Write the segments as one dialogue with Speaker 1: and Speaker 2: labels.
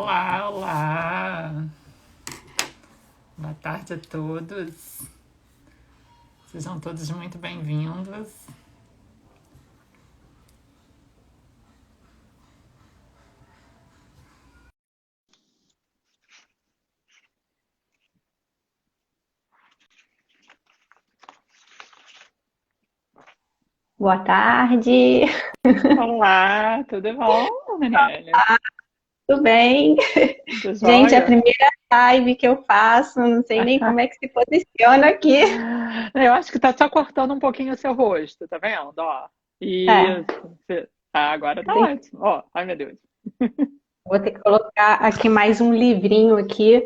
Speaker 1: Olá, olá! Boa tarde a todos. Sejam todos muito bem-vindos.
Speaker 2: Boa tarde,
Speaker 1: Olá, tudo bom, Daniela?
Speaker 2: tudo bem?
Speaker 1: Tudo
Speaker 2: Gente, é a
Speaker 1: jóia?
Speaker 2: primeira live que eu faço, não sei nem como é que se posiciona aqui.
Speaker 1: Eu acho que tá só cortando um pouquinho o seu rosto, tá vendo? Ó,
Speaker 2: É,
Speaker 1: isso. Agora tá
Speaker 2: tem-
Speaker 1: ótimo. Ó, ai meu Deus.
Speaker 2: vou ter que colocar aqui mais um livrinho aqui,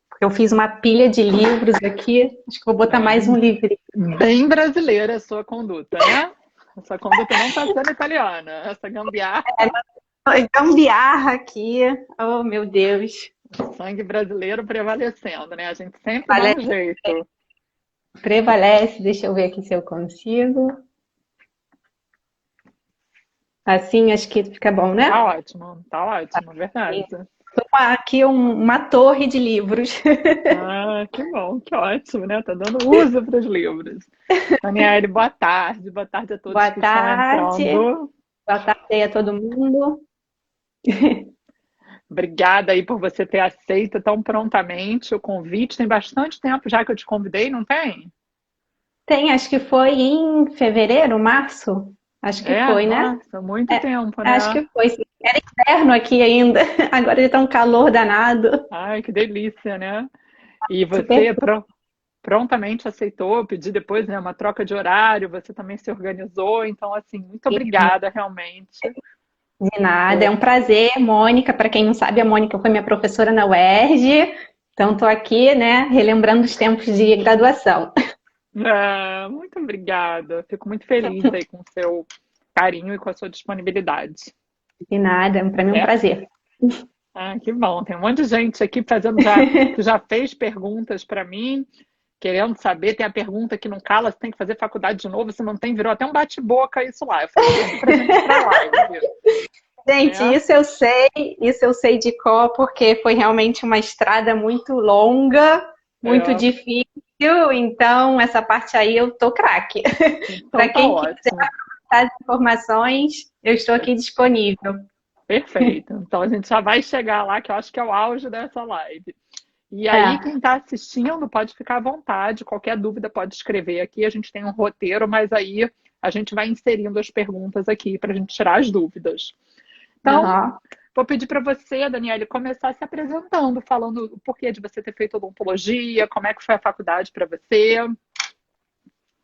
Speaker 2: porque eu fiz uma pilha de livros aqui. Acho que vou botar
Speaker 1: É,
Speaker 2: mais um livrinho.
Speaker 1: bem brasileira a sua conduta, né? Essa conduta não tá sendo italiana. Essa gambiarra,
Speaker 2: Gambiarra aqui. Oh, meu Deus.
Speaker 1: sangue brasileiro prevalecendo, né? A gente sempre dá um
Speaker 2: Prevalece,
Speaker 1: jeito.
Speaker 2: prevalece. Deixa eu ver aqui se eu consigo. Assim, acho que fica bom, né?
Speaker 1: Tá ótimo, verdade.
Speaker 2: Tô com aqui uma torre de livros.
Speaker 1: Ah, que bom, que ótimo, né? Tá dando uso para os livros. Daniele, boa tarde a todos
Speaker 2: Boa
Speaker 1: que estão
Speaker 2: tarde.
Speaker 1: entrando.
Speaker 2: Boa tarde aí a todo mundo.
Speaker 1: Obrigada aí por você ter aceito tão prontamente o convite. Tem bastante tempo já que eu te convidei, não tem?
Speaker 2: Tem, acho que foi em fevereiro, março? Acho que
Speaker 1: É,
Speaker 2: foi, né?
Speaker 1: nossa, muito
Speaker 2: É,
Speaker 1: tempo,
Speaker 2: acho
Speaker 1: né?
Speaker 2: que foi. Era inverno aqui ainda. Agora já tá um calor danado.
Speaker 1: Ai, que delícia, né? E
Speaker 2: Super
Speaker 1: você prontamente aceitou, eu pedi depois, né, uma troca de horário, você também se organizou, então, assim, muito
Speaker 2: bem,
Speaker 1: obrigada, realmente.
Speaker 2: de nada. É
Speaker 1: Por...
Speaker 2: um prazer, Mônica. Para quem não sabe, a Mônica foi minha professora na UERJ. Então, estou aqui, né, relembrando os tempos de graduação.
Speaker 1: Ah, muito obrigada, fico muito feliz aí com o seu carinho e com a sua disponibilidade.
Speaker 2: De nada, para mim é um
Speaker 1: É?
Speaker 2: prazer.
Speaker 1: Ah, que bom, tem um monte de gente aqui fazendo já, que já fez perguntas para mim, querendo saber, tem a pergunta que não cala, você tem que fazer faculdade de novo, você não tem, virou até um bate-boca isso lá. Eu falei, deixa pra gente ir pra live,
Speaker 2: Gente,
Speaker 1: né?
Speaker 2: isso eu sei de cor, porque foi realmente uma estrada muito longa, muito
Speaker 1: É,
Speaker 2: difícil, então essa parte aí eu tô craque.
Speaker 1: então
Speaker 2: Para
Speaker 1: tá
Speaker 2: quem quiser
Speaker 1: ótimo.
Speaker 2: as informações, eu estou aqui disponível.
Speaker 1: Perfeito. Então a gente já vai chegar lá, que eu acho que é o auge dessa live. E aí,
Speaker 2: É,
Speaker 1: quem está assistindo pode ficar à vontade, qualquer dúvida pode escrever aqui. A gente tem um roteiro, mas aí a gente vai inserindo as perguntas aqui para a gente tirar as dúvidas. Então,
Speaker 2: aham.
Speaker 1: vou pedir para você, Daniele, começar se apresentando, falando o porquê de você ter feito odontologia, como é que foi a faculdade para você.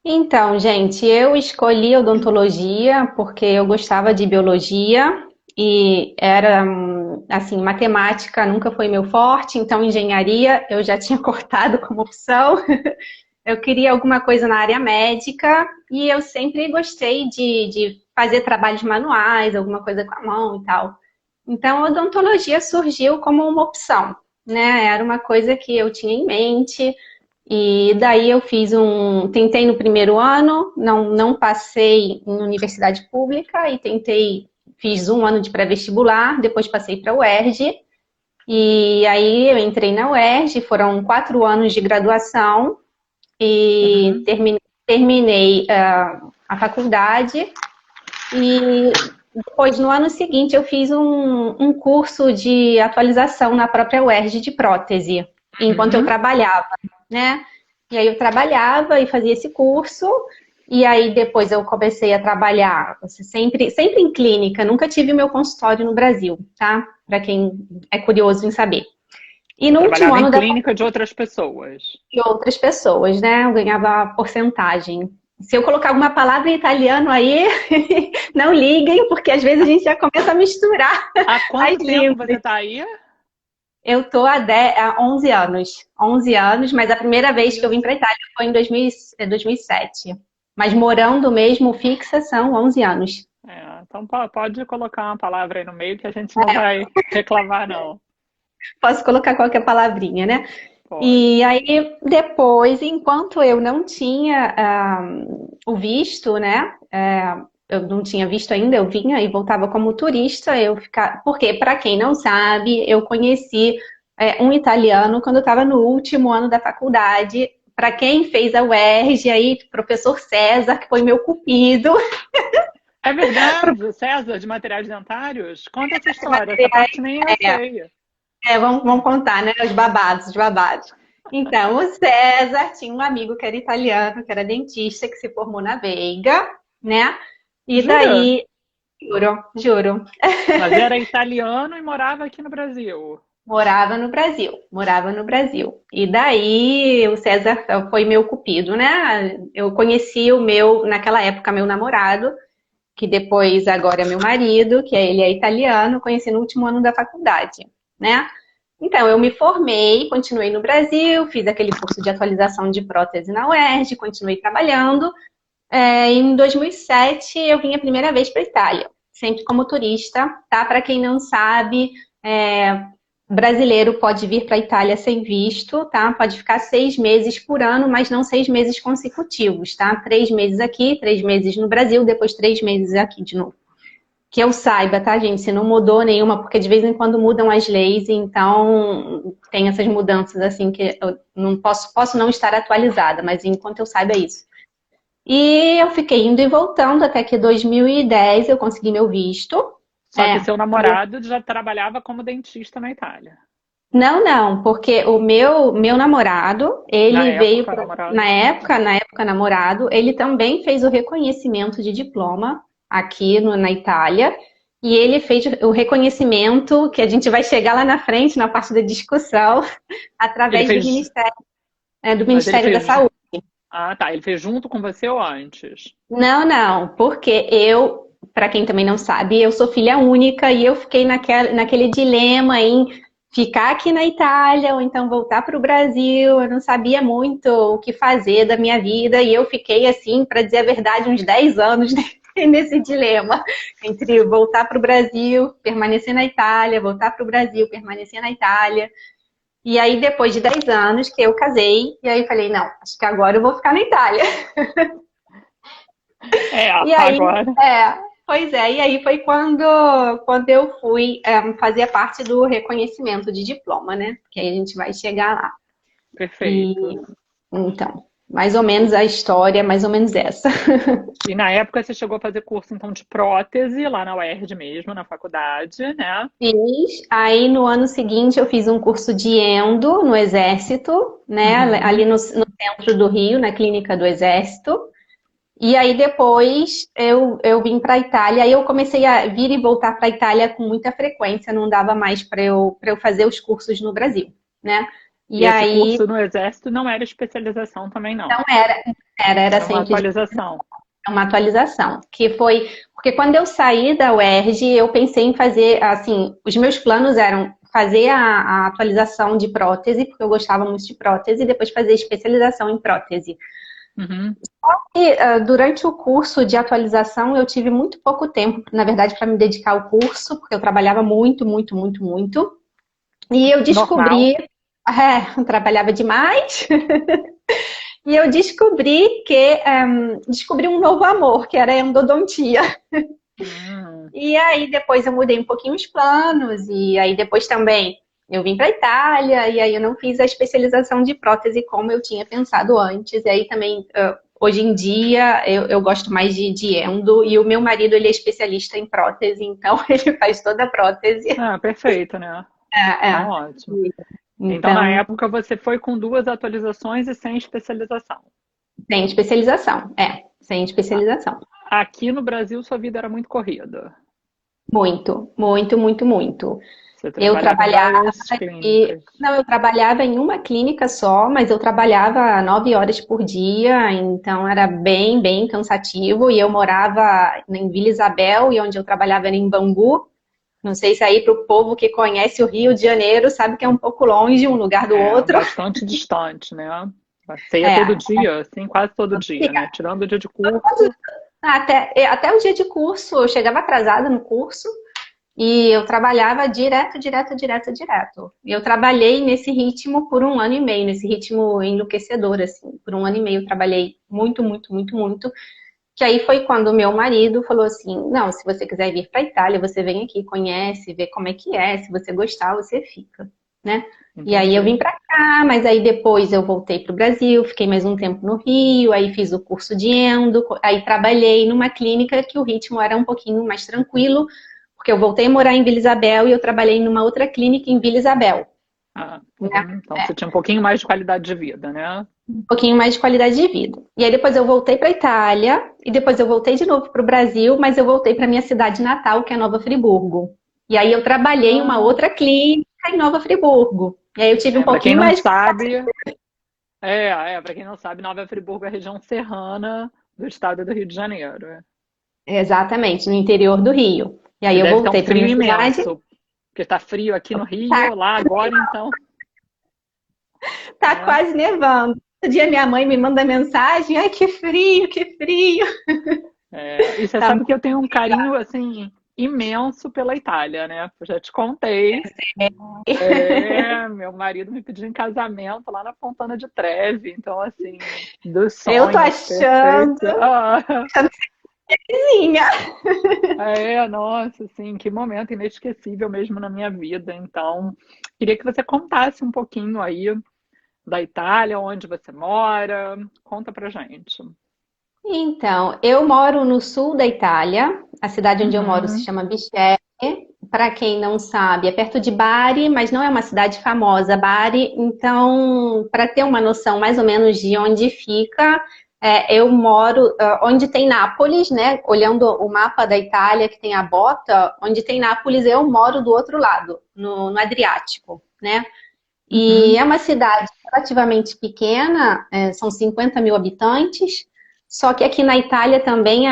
Speaker 2: Então, gente, eu escolhi odontologia porque eu gostava de biologia e era assim, matemática nunca foi meu forte, então engenharia eu já tinha cortado como opção. Eu queria alguma coisa na área médica e eu sempre gostei de fazer trabalhos manuais, alguma coisa com a mão e tal. Então, a odontologia surgiu como uma opção, né? Era uma coisa que eu tinha em mente. E daí eu tentei no primeiro ano, não passei em universidade pública e fiz um ano de pré-vestibular, depois passei para a UERJ. E aí eu entrei na UERJ, foram 4 anos de graduação e
Speaker 1: Uhum.
Speaker 2: terminei a faculdade e depois, no ano seguinte, eu fiz um curso de atualização na própria UERJ de prótese, enquanto eu
Speaker 1: Uhum.
Speaker 2: trabalhava, né? E aí eu trabalhava e fazia esse curso, e aí depois eu comecei a trabalhar, sempre em clínica, nunca tive meu consultório no Brasil, tá? Para quem é curioso em saber. E
Speaker 1: Você
Speaker 2: no último
Speaker 1: trabalhava em
Speaker 2: ano da
Speaker 1: clínica de outras pessoas.
Speaker 2: de outras pessoas, né? Eu ganhava porcentagem. Se eu colocar alguma palavra em italiano aí, não liguem, porque às vezes a gente já começa a misturar
Speaker 1: Há
Speaker 2: as
Speaker 1: quanto tempo você
Speaker 2: línguas.
Speaker 1: está aí?
Speaker 2: Eu tô há 11 anos. 11 anos, mas a primeira vez que eu vim para a Itália foi em 2007. Mas morando mesmo fixa são 11 anos.
Speaker 1: É, então pode colocar uma palavra aí no meio que a gente não vai reclamar, não.
Speaker 2: Posso colocar qualquer palavrinha, né?
Speaker 1: Pode.
Speaker 2: E aí, depois, enquanto eu não tinha o visto, né? eu não tinha visto ainda, eu vinha e voltava como turista, eu ficava... Porque, para quem não sabe, eu conheci um italiano quando eu estava no último ano da faculdade. Para quem fez a UERJ, aí, professor César, que foi meu cupido.
Speaker 1: É verdade, César, de materiais dentários? Conta essa história, essa parte nem eu sei.
Speaker 2: Vamos contar, né? Os babados, os babados. Então, o César tinha um amigo que era italiano, que era dentista, que se formou na Veiga, né? E
Speaker 1: Jura?
Speaker 2: daí, juro, juro,
Speaker 1: Mas era italiano e morava aqui no Brasil.
Speaker 2: morava no Brasil, morava no Brasil. E daí, o César foi meu cupido, né? Eu conheci o meu, naquela época, meu namorado, que depois agora é meu marido, que ele é italiano, conheci no último ano da faculdade, né? Então, eu me formei, continuei no Brasil, fiz aquele curso de atualização de prótese na UERJ, continuei trabalhando. Em 2007, eu vim a primeira vez para a Itália, sempre como turista, tá? Para quem não sabe, brasileiro pode vir para a Itália sem visto, tá? Pode ficar 6 meses por ano, mas não 6 meses consecutivos, tá? 3 meses aqui, 3 meses no Brasil, depois 3 meses aqui de novo. Que eu saiba, tá, gente? Se não mudou nenhuma, porque de vez em quando mudam as leis, então tem essas mudanças assim que eu não posso não estar atualizada, mas enquanto eu saiba é isso. E eu fiquei indo e voltando até que em 2010 eu consegui meu visto.
Speaker 1: Só que
Speaker 2: É,
Speaker 1: seu namorado já trabalhava como dentista na Itália.
Speaker 2: não, porque o meu namorado,
Speaker 1: Na
Speaker 2: ele veio
Speaker 1: época, namorado.
Speaker 2: na época namorado, ele também fez o reconhecimento de diploma aqui na Itália, e ele fez o reconhecimento, que a gente vai chegar lá na frente, na parte da discussão,
Speaker 1: Ele
Speaker 2: através
Speaker 1: fez.
Speaker 2: do
Speaker 1: Mas ele
Speaker 2: Ministério da
Speaker 1: fez.
Speaker 2: Saúde.
Speaker 1: Ah, tá. Ele fez junto com você ou antes?
Speaker 2: Não, porque eu, para quem também não sabe, eu sou filha única e eu fiquei naquele dilema em ficar aqui na Itália ou então voltar para o Brasil. Eu não sabia muito o que fazer da minha vida e eu fiquei assim, para dizer a verdade, uns 10 anos nesse dilema entre voltar para o Brasil, permanecer na Itália, voltar para o Brasil, permanecer na Itália. E aí, depois de 10 anos que eu casei, e aí eu falei, não, acho que agora eu vou ficar na Itália.
Speaker 1: É,
Speaker 2: E aí,
Speaker 1: agora.
Speaker 2: pois é, e aí foi quando eu fui fazer parte do reconhecimento de diploma, né? Que aí a gente vai chegar lá. E
Speaker 1: Perfeito.
Speaker 2: então, mais ou menos a história, é mais ou menos essa.
Speaker 1: E na época você chegou a fazer curso então de prótese lá na UERJ mesmo, na faculdade, né?
Speaker 2: Fiz. Aí no ano seguinte eu fiz um curso de endo no Exército, né? Ali
Speaker 1: Uhum.
Speaker 2: no centro do Rio, na clínica do Exército. E aí depois eu vim para a Itália, aí eu comecei a vir e voltar para a Itália com muita frequência, não dava mais para eu fazer os cursos no Brasil, né?
Speaker 1: E
Speaker 2: E
Speaker 1: esse
Speaker 2: aí
Speaker 1: curso no Exército não era especialização também, não.
Speaker 2: não era
Speaker 1: Era uma
Speaker 2: sempre
Speaker 1: atualização.
Speaker 2: uma atualização, que foi porque quando eu saí da UERJ, eu pensei em fazer, assim, os meus planos eram fazer a atualização de prótese, porque eu gostava muito de prótese, e depois fazer especialização em prótese.
Speaker 1: Uhum.
Speaker 2: E, durante o curso de atualização, eu tive muito pouco tempo, na verdade, para me dedicar ao curso, porque eu trabalhava muito, muito, muito, muito. E eu
Speaker 1: Normal.
Speaker 2: descobri, eu trabalhava demais, e eu descobri descobri um novo amor, que era a endodontia.
Speaker 1: Hum.
Speaker 2: E aí depois eu mudei um pouquinho os planos, e aí depois também eu vim para a Itália, e aí eu não fiz a especialização de prótese como eu tinha pensado antes. E aí também, hoje em dia, eu gosto mais de endo, e o meu marido, ele é especialista em prótese, então ele faz toda a prótese.
Speaker 1: Ah, perfeito, né?
Speaker 2: É,
Speaker 1: Então,
Speaker 2: é.
Speaker 1: ótimo. Então, na
Speaker 2: Então,
Speaker 1: época, você foi com duas atualizações e sem especialização.
Speaker 2: sem especialização, sem especialização.
Speaker 1: Aqui no Brasil, sua vida era muito corrida.
Speaker 2: Muito, muito, muito, muito.
Speaker 1: Você
Speaker 2: Eu
Speaker 1: trabalhava em
Speaker 2: trabalhava
Speaker 1: várias clínicas.
Speaker 2: não, eu trabalhava em uma clínica só, mas eu trabalhava 9 horas por dia, então era bem, bem cansativo. E eu morava em Vila Isabel, e onde eu trabalhava era em Bangu. Não sei se aí para o povo que conhece o Rio de Janeiro sabe que é um pouco longe um lugar do
Speaker 1: É,
Speaker 2: outro.
Speaker 1: bastante distante, né? Você ia todo
Speaker 2: É,
Speaker 1: dia, assim, quase todo dia, né? Tirando o dia de curso.
Speaker 2: até o dia de curso, eu chegava atrasada no curso. E eu trabalhava direto, direto, direto, direto. E eu trabalhei nesse ritmo por um ano e meio, nesse ritmo enlouquecedor, assim. Por um ano e meio eu trabalhei muito, muito, muito, muito. Que aí foi quando o meu marido falou assim, não, se você quiser vir para a Itália, você vem aqui, conhece, vê como é que é, se você gostar, você fica, né? E aí eu
Speaker 1: Entendi.
Speaker 2: vim para cá, mas aí depois eu voltei para o Brasil, fiquei mais um tempo no Rio, aí fiz o curso de endo, aí trabalhei numa clínica que o ritmo era um pouquinho mais tranquilo, porque eu voltei a morar em Vila Isabel e eu trabalhei numa outra clínica em Vila Isabel,
Speaker 1: Ah,
Speaker 2: né?
Speaker 1: então você tinha um pouquinho mais de qualidade de vida, né?
Speaker 2: Um pouquinho mais de qualidade de vida. E aí depois eu voltei para a Itália, e depois eu voltei de novo para o Brasil, mas eu voltei para minha cidade natal, que é Nova Friburgo. E aí eu trabalhei em uma
Speaker 1: Ah,
Speaker 2: outra clínica em Nova Friburgo. E aí eu tive um
Speaker 1: para quem
Speaker 2: pouquinho
Speaker 1: não
Speaker 2: mais.
Speaker 1: sabe, para quem não sabe, Nova Friburgo é a região serrana do estado do Rio de Janeiro.
Speaker 2: Exatamente, no interior do Rio. E aí
Speaker 1: E
Speaker 2: eu
Speaker 1: deve ter um
Speaker 2: voltei para
Speaker 1: frio
Speaker 2: minha cidade.
Speaker 1: imenso, porque está frio aqui no
Speaker 2: Tá,
Speaker 1: Rio, lá agora, então,
Speaker 2: tá
Speaker 1: né?
Speaker 2: quase nevando. Outro dia minha mãe me manda mensagem, ai que frio, que frio.
Speaker 1: E você
Speaker 2: Tá
Speaker 1: sabe
Speaker 2: muito
Speaker 1: que eu tenho um carinho assim imenso pela Itália, né? Eu já te contei. Meu marido me pediu em casamento lá na Fontana de Trevi, então assim, dos
Speaker 2: Eu tô
Speaker 1: sonhos,
Speaker 2: achando,
Speaker 1: perfeito. Ah,
Speaker 2: achando vizinha.
Speaker 1: nossa, assim, que momento inesquecível mesmo na minha vida. Então, queria que você contasse um pouquinho aí da Itália, onde você mora. Conta pra gente.
Speaker 2: Então, eu moro no sul da Itália. A cidade onde eu moro se
Speaker 1: Uhum,
Speaker 2: chama Bisceglie. Para quem não sabe, é perto de Bari, mas não é uma cidade famosa, Bari. Então, para ter uma noção mais ou menos de onde fica, eu moro onde tem Nápoles, né? Olhando o mapa da Itália, que tem a bota, onde tem Nápoles, eu moro do outro lado, no Adriático, né? E
Speaker 1: uhum.
Speaker 2: é uma cidade relativamente pequena, são 50 mil habitantes, só que aqui na Itália também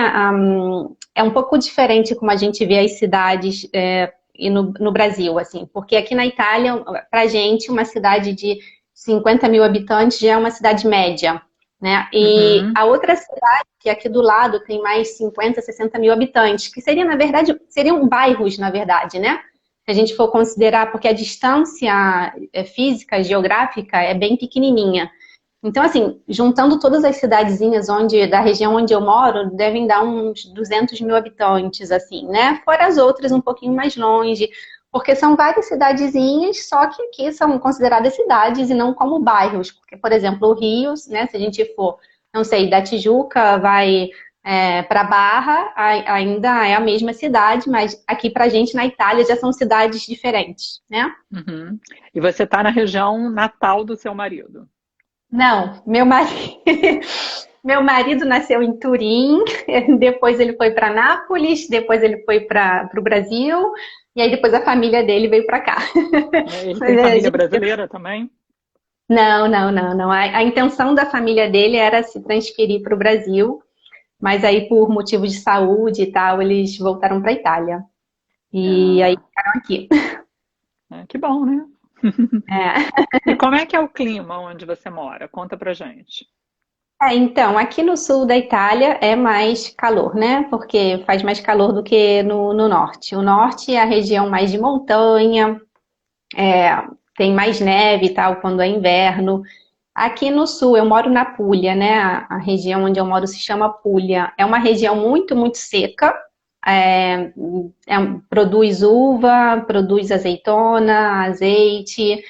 Speaker 2: é um pouco diferente como a gente vê as cidades e no Brasil, assim, porque aqui na Itália, pra gente, uma cidade de 50 mil habitantes já é uma cidade média, né? E
Speaker 1: Uhum.
Speaker 2: a outra cidade, que é aqui do lado, tem mais 50, 60 mil habitantes, que seria, na verdade, seriam bairros, na verdade, né? Se a gente for considerar, porque a distância física, geográfica, é bem pequenininha. Então, assim, juntando todas as cidadezinhas da região onde eu moro, devem dar uns 200 mil habitantes, assim, né? Fora as outras um pouquinho mais longe, porque são várias cidadezinhas, só que aqui são consideradas cidades e não como bairros. Porque, por exemplo, o Rio, né? Se a gente for, não sei, da Tijuca, vai para Barra, ainda é a mesma cidade, mas aqui pra gente na Itália já são cidades diferentes, né?
Speaker 1: Uhum. E você está na região natal do seu marido.
Speaker 2: Não, meu marido, meu marido nasceu em Turim, depois ele foi para Nápoles, depois ele foi para o Brasil, e aí depois a família dele veio para cá.
Speaker 1: Ele
Speaker 2: Mas,
Speaker 1: tem família brasileira também?
Speaker 2: não, não, não, não. A intenção da família dele era se transferir para o Brasil, mas aí por motivos de saúde e tal, eles voltaram para a Itália. E aí
Speaker 1: Ah,
Speaker 2: ficaram aqui.
Speaker 1: que bom, né?
Speaker 2: É.
Speaker 1: E como é que é o clima onde você mora? Conta pra gente.
Speaker 2: Então, aqui no sul da Itália é mais calor, né? Porque faz mais calor do que no norte. O norte é a região mais de montanha, é, tem mais neve e tal quando é inverno. Aqui no sul, eu moro na Puglia, né? A região onde eu moro se chama Puglia. É uma região muito, muito seca. É, produz uva, produz azeitona, azeite.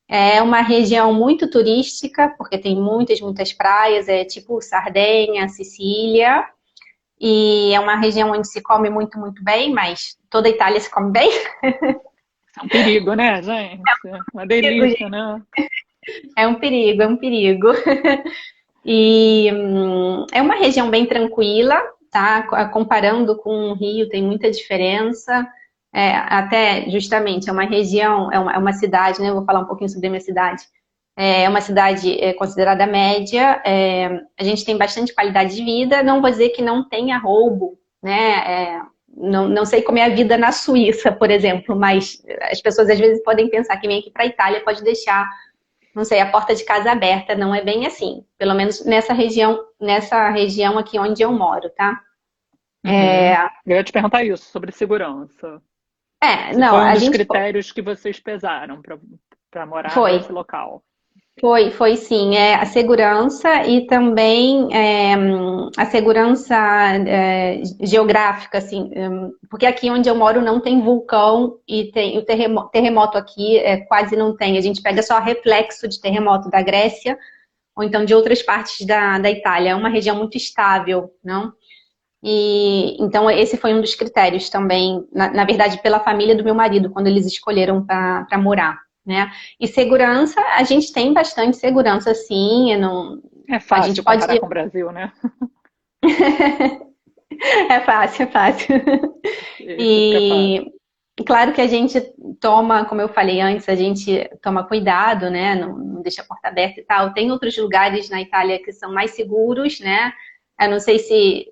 Speaker 2: É uma região muito turística, porque tem muitas, muitas praias, é tipo Sardenha, Sicília, e é uma região onde se come muito, muito bem, mas toda a Itália se come bem.
Speaker 1: É um perigo, né, gente? Uma delícia, né?
Speaker 2: É um perigo, é um perigo. E é uma região bem tranquila, tá? Comparando com o Rio, tem muita diferença. Até justamente é uma região, é uma cidade, né? Eu vou falar um pouquinho sobre a minha cidade. É uma cidade considerada média, a gente tem bastante qualidade de vida, não vou dizer que não tenha roubo, né? Não sei como é a vida na Suíça, por exemplo, mas as pessoas às vezes podem pensar que vem aqui para a Itália pode deixar, não sei, a porta de casa aberta, não é bem assim, pelo menos nessa região aqui onde eu moro, tá?
Speaker 1: Uhum. Eu ia te perguntar isso, sobre segurança. Se
Speaker 2: Não,
Speaker 1: foi um
Speaker 2: a
Speaker 1: dos
Speaker 2: gente
Speaker 1: critérios que vocês pesaram para morar
Speaker 2: foi,
Speaker 1: nesse local.
Speaker 2: Foi sim, a segurança e também a segurança geográfica, assim, porque aqui onde eu moro não tem vulcão e tem o terremoto aqui quase não tem. A gente pega só reflexo de terremoto da Grécia ou então de outras partes da Itália. É uma região muito estável, não? E então esse foi um dos critérios também, na verdade, pela família do meu marido, quando eles escolheram para morar, né? E segurança, a gente tem bastante segurança, sim. Não,
Speaker 1: É
Speaker 2: a gente
Speaker 1: fácil
Speaker 2: pode.
Speaker 1: comparar com o Brasil, né?
Speaker 2: É fácil, é fácil.
Speaker 1: Isso fica fácil.
Speaker 2: E claro que a gente toma, como eu falei antes, a gente toma cuidado, né? Não deixa a porta aberta e tal. Tem outros lugares na Itália que são mais seguros, né? Eu não sei se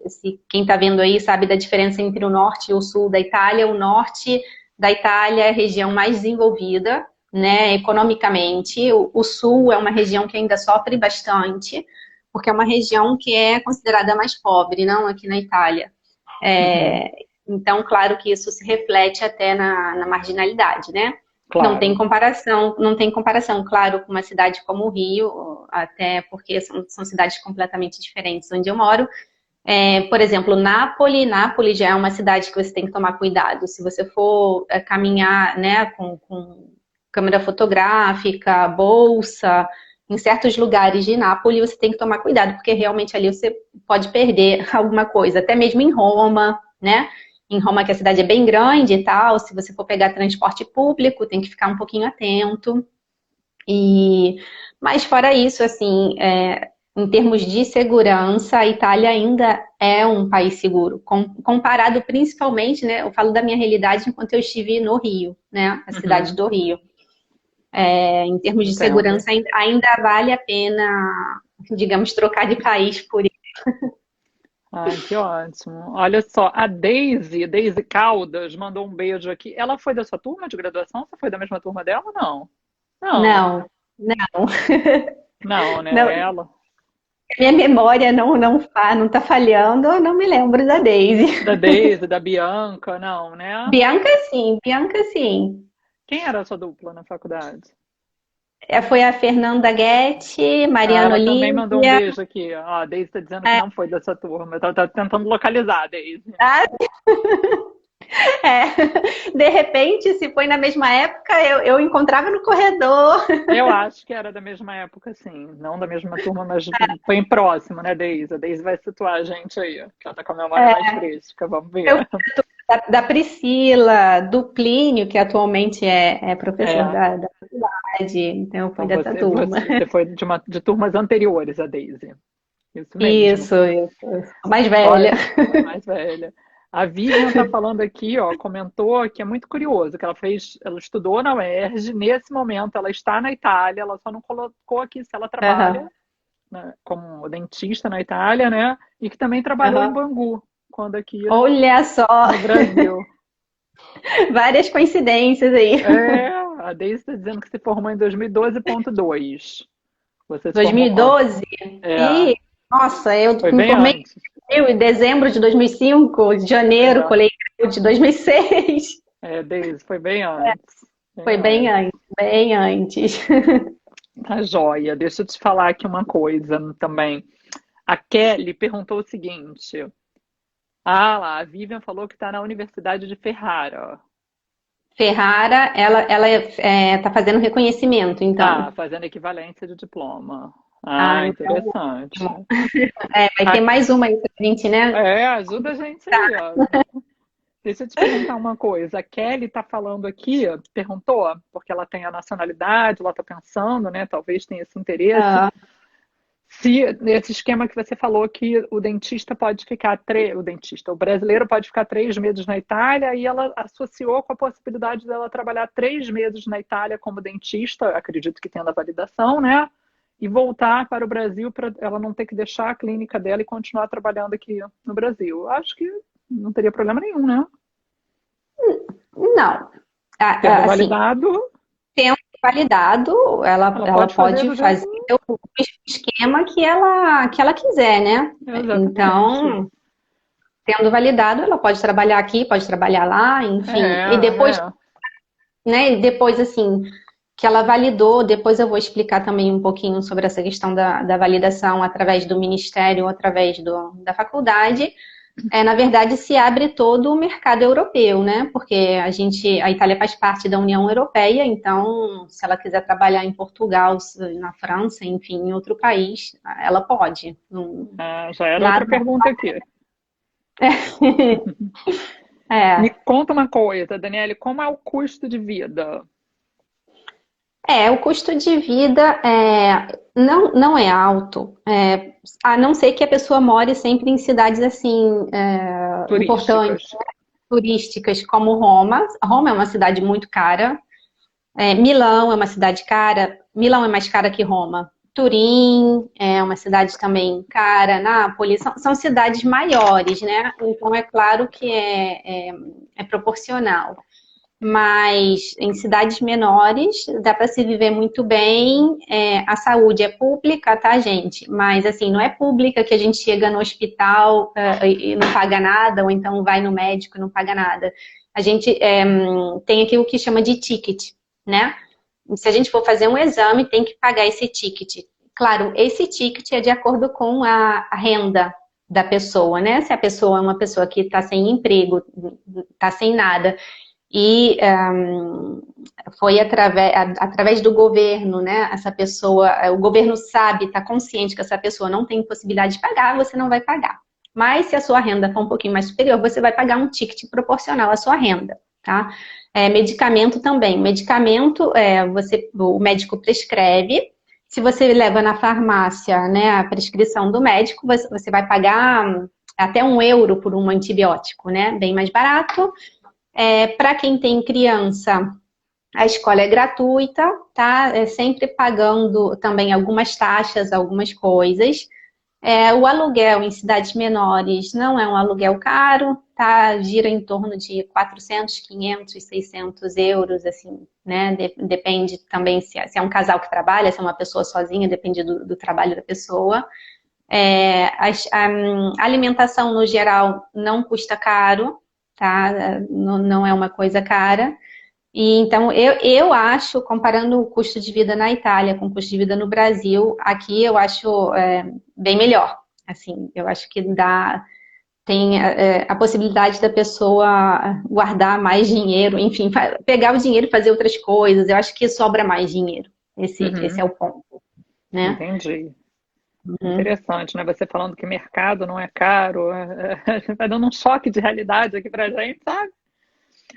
Speaker 2: quem está vendo aí sabe da diferença entre o norte e o sul da Itália. O norte da Itália é a região mais desenvolvida, né, economicamente. O sul é uma região que ainda sofre bastante, porque é uma região que é considerada mais pobre, não aqui na Itália.
Speaker 1: Uhum,
Speaker 2: Então, claro que isso se reflete até na marginalidade, né? Não tem
Speaker 1: claro.
Speaker 2: comparação, não tem comparação, claro, com uma cidade como o Rio, até porque são cidades completamente diferentes onde eu moro. Por exemplo, Nápoles já é uma cidade que você tem que tomar cuidado. Se você for caminhar, né, com câmera fotográfica, bolsa, em certos lugares de Nápoles, você tem que tomar cuidado, porque realmente ali você pode perder alguma coisa, até mesmo em Roma, né? Em Roma, que a cidade é bem grande e tal, se você for pegar transporte público, tem que ficar um pouquinho atento. E, mas fora isso, assim, em termos de segurança, a Itália ainda é um país seguro, comparado principalmente, né? Eu falo da minha realidade enquanto eu estive no Rio, né? A cidade
Speaker 1: Uhum,
Speaker 2: do Rio. Em termos de
Speaker 1: entendo.
Speaker 2: segurança, ainda vale a pena, digamos, trocar de país por isso.
Speaker 1: Ai, que ótimo. Olha só, a Daisy Caldas, mandou um beijo aqui. Ela foi da sua turma de graduação? Você foi da mesma turma dela? Não. Não,
Speaker 2: Não, não,
Speaker 1: não,
Speaker 2: não.
Speaker 1: né? Ela.
Speaker 2: Minha memória não tá falhando, eu não me lembro da Daisy.
Speaker 1: Da Daisy, da Bianca, não, né?
Speaker 2: Bianca sim.
Speaker 1: Quem era a sua dupla na faculdade?
Speaker 2: Foi a Fernanda Guetti,
Speaker 1: Ah,
Speaker 2: Mariana
Speaker 1: ela também mandou um
Speaker 2: Olivia.
Speaker 1: beijo aqui. Ó, a Daisy está dizendo que não foi dessa turma. Eu tava tentando localizar a Daisy.
Speaker 2: Ah, de repente, se foi na mesma época, eu encontrava no corredor.
Speaker 1: Eu acho que era da mesma época, sim. Não da mesma turma, mas bem próximo, né, Daisy? A Daisy vai situar a gente aí, que ela tá com a memória mais fresca. Vamos
Speaker 2: Eu,
Speaker 1: ver.
Speaker 2: da Priscila, do Plínio, que atualmente é professor
Speaker 1: É.
Speaker 2: da faculdade, então eu fui
Speaker 1: Então
Speaker 2: dessa turma.
Speaker 1: você foi de turmas anteriores a Daisy. Isso mesmo.
Speaker 2: Isso. Mais velha.
Speaker 1: Olha, mais velha. A Vivian está falando aqui, ó, comentou que é muito curioso, que ela estudou na UERJ, nesse momento ela está na Itália, ela só não colocou aqui se ela trabalha,
Speaker 2: Aham,
Speaker 1: né, como dentista na Itália, né? E que também trabalhou em
Speaker 2: aham.
Speaker 1: Bangu, quando aqui
Speaker 2: Olha só,
Speaker 1: no Brasil.
Speaker 2: várias coincidências aí.
Speaker 1: É, a Deise está dizendo que se formou em 2012.2. Você se formou quando?
Speaker 2: 2012?
Speaker 1: É,
Speaker 2: E, nossa, eu
Speaker 1: foi
Speaker 2: me
Speaker 1: bem
Speaker 2: formei
Speaker 1: antes.
Speaker 2: em dezembro de 2005, de janeiro,
Speaker 1: É,
Speaker 2: colegial de 2006.
Speaker 1: Deise, foi bem antes. Bem
Speaker 2: Foi bem
Speaker 1: antes.
Speaker 2: antes, bem antes.
Speaker 1: Tá joia. Deixa eu te falar aqui uma coisa também. A Kelly perguntou o seguinte. Ah lá, a Vivian falou que está na Universidade de Ferrara.
Speaker 2: Ferrara, ela tá fazendo reconhecimento, então.
Speaker 1: Tá, fazendo equivalência de diploma.
Speaker 2: Ah,
Speaker 1: Ah,
Speaker 2: então,
Speaker 1: interessante.
Speaker 2: vai ter
Speaker 1: A-
Speaker 2: mais uma aí pra gente, né?
Speaker 1: ajuda a gente aí, ó. Deixa eu te perguntar uma coisa. A Kelly está falando aqui, perguntou, porque ela tem a nacionalidade, ela está pensando, né? Talvez tenha esse interesse.
Speaker 2: Ah,
Speaker 1: Se nesse esquema que você falou que o dentista pode ficar o brasileiro pode ficar 3 meses na Itália, e ela associou com a possibilidade dela trabalhar 3 meses na Itália como dentista, acredito que tendo a validação, né? E voltar para o Brasil para ela não ter que deixar a clínica dela e continuar trabalhando aqui no Brasil. Acho que não teria problema nenhum, né?
Speaker 2: não.
Speaker 1: Tendo
Speaker 2: Assim,
Speaker 1: validado,
Speaker 2: tendo validado,
Speaker 1: ela
Speaker 2: ela
Speaker 1: pode fazer
Speaker 2: pode
Speaker 1: do jeito.
Speaker 2: fazer o esquema que ela quiser, né?
Speaker 1: Exatamente.
Speaker 2: Então, tendo validado, ela pode trabalhar aqui, pode trabalhar lá, enfim.
Speaker 1: É,
Speaker 2: E depois,
Speaker 1: é.
Speaker 2: né? Depois, assim, que ela validou, depois eu vou explicar também um pouquinho sobre essa questão da validação através do Ministério, através da faculdade. Na verdade, se abre todo o mercado europeu, né? Porque a Itália faz parte da União Europeia, então, se ela quiser trabalhar em Portugal, na França, enfim, em outro país, ela pode.
Speaker 1: Já era outra pergunta aqui. Me conta uma coisa, Daniele, como é o custo de vida?
Speaker 2: O custo de vida não é alto, a não ser que a pessoa more sempre em cidades assim importantes, turísticas, como Roma. Roma é uma cidade muito cara. Milão é uma cidade cara. Milão é mais cara que Roma. Turim é uma cidade também cara. Nápoles são cidades maiores, né? Então é claro que é proporcional. Mas em cidades menores dá para se viver muito bem. A saúde é pública, tá, gente? Mas assim, não é pública que a gente chega no hospital e não paga nada, ou então vai no médico e não paga nada. A gente tem aqui o que chama de ticket, né? Se a gente for fazer um exame, tem que pagar esse ticket. Claro, esse ticket é de acordo com a renda da pessoa, né? Se a pessoa é uma pessoa que está sem emprego, está sem nada, e foi através do governo, né? Essa pessoa, o governo sabe, está consciente que essa pessoa não tem possibilidade de pagar, você não vai pagar. Mas se a sua renda for um pouquinho mais superior, você vai pagar um ticket proporcional à sua renda, tá? Medicamento também. Medicamento, o médico prescreve. Se você leva na farmácia, né, a prescrição do médico, você vai pagar até €1 por um antibiótico, né? Bem mais barato. Para quem tem criança, a escola é gratuita, tá? Sempre pagando também algumas taxas, algumas coisas. O aluguel em cidades menores não é um aluguel caro, tá? Gira em torno de 400, 500, 600 euros, assim, né? Depende também se é um casal que trabalha, se é uma pessoa sozinha, depende do trabalho da pessoa. A alimentação, no geral, não custa caro, tá? Não é uma coisa cara. E então, eu acho, comparando o custo de vida na Itália com o custo de vida no Brasil, aqui eu acho bem melhor. Assim, eu acho que tem a possibilidade da pessoa guardar mais dinheiro, enfim, pegar o dinheiro e fazer outras coisas. Eu acho que sobra mais dinheiro. Esse é o ponto, né?
Speaker 1: Entendi. Interessante, né? Você falando que mercado não é caro, vai dando um choque de realidade aqui pra gente, sabe?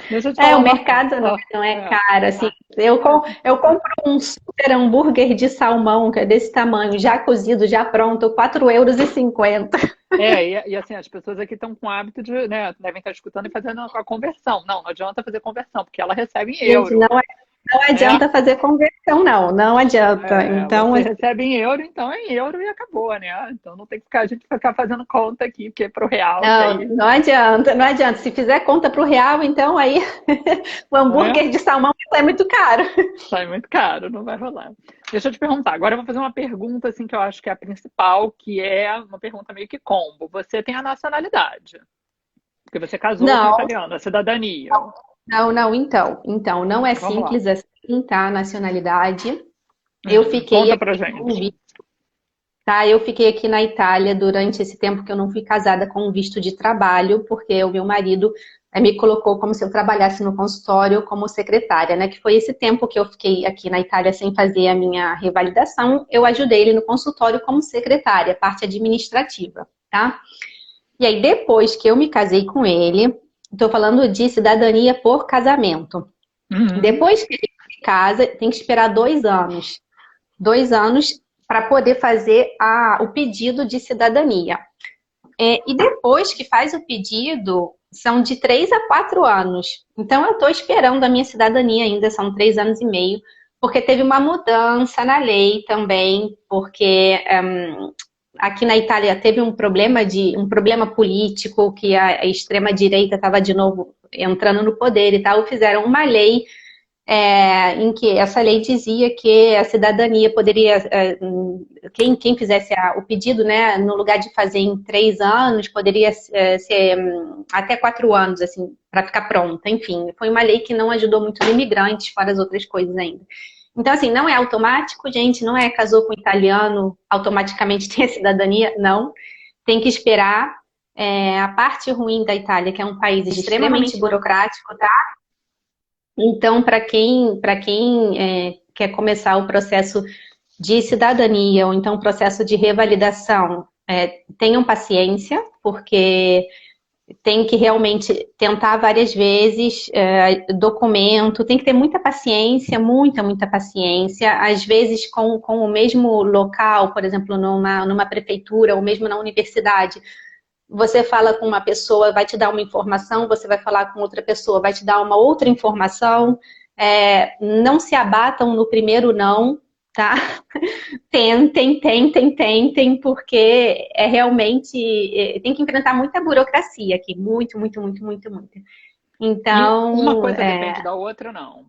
Speaker 1: Deixa eu te falar
Speaker 2: O mercado não é caro, assim, eu compro um super hambúrguer de salmão, que é desse tamanho, já cozido, já pronto, €4,50.
Speaker 1: E assim, as pessoas aqui estão com o hábito de, né, devem estar escutando e fazendo a conversão. Não adianta fazer conversão, porque ela recebe em euro.
Speaker 2: Gente, não adianta fazer conversão, não adianta. Então,
Speaker 1: você recebe em euro, então é em euro e acabou, né? Então não tem que a gente ficar fazendo conta aqui, porque é pro real.
Speaker 2: Não adianta. Se fizer conta pro real, então aí o hambúrguer de salmão sai muito caro.
Speaker 1: Sai muito caro, não vai rolar. Deixa eu te perguntar. Agora eu vou fazer uma pergunta assim que eu acho que é a principal, que é uma pergunta meio que combo. Você tem a nacionalidade? Porque você casou com um italiano, a cidadania.
Speaker 2: Não, então, não é simples assim, tá? A nacionalidade. Eu fiquei
Speaker 1: Conta pra gente.
Speaker 2: Tá, eu fiquei aqui na Itália durante esse tempo que eu não fui casada com um visto de trabalho, porque o meu marido me colocou como se eu trabalhasse no consultório como secretária, né? Que foi esse tempo que eu fiquei aqui na Itália sem fazer a minha revalidação. Eu ajudei ele no consultório como secretária, parte administrativa, tá? E aí, depois que eu me casei com ele, estou falando de cidadania por casamento. Depois que ele se casa, tem que esperar 2 anos. 2 anos para poder fazer o pedido de cidadania. E depois que faz o pedido, são de 3 a 4 anos. Então, eu estou esperando a minha cidadania ainda, são 3 anos e meio, porque teve uma mudança na lei também, porque aqui na Itália teve um problema político, que a extrema-direita estava de novo entrando no poder e tal, fizeram uma lei em que essa lei dizia que a cidadania poderia, quem fizesse o pedido, né, no lugar de fazer em 3 anos, poderia ser até 4 anos, assim, para ficar pronta. Enfim, foi uma lei que não ajudou muito os imigrantes, fora as outras coisas ainda. Então, assim, não é automático, gente, não é casou com italiano, automaticamente tem a cidadania, não. Tem que esperar. A parte ruim da Itália, que é um país extremamente burocrático, tá? Então, para quem quer começar o processo de cidadania ou então o processo de revalidação, tenham paciência, porque tem que realmente tentar várias vezes, documento, tem que ter muita paciência, muita paciência. Às vezes com o mesmo local, por exemplo, numa prefeitura ou mesmo na universidade, você fala com uma pessoa, vai te dar uma informação, você vai falar com outra pessoa, vai te dar uma outra informação. Não se abatam no primeiro não, tá? Tentem, porque realmente tem que enfrentar muita burocracia aqui, muito.
Speaker 1: E uma
Speaker 2: Então,
Speaker 1: coisa depende da outra, não.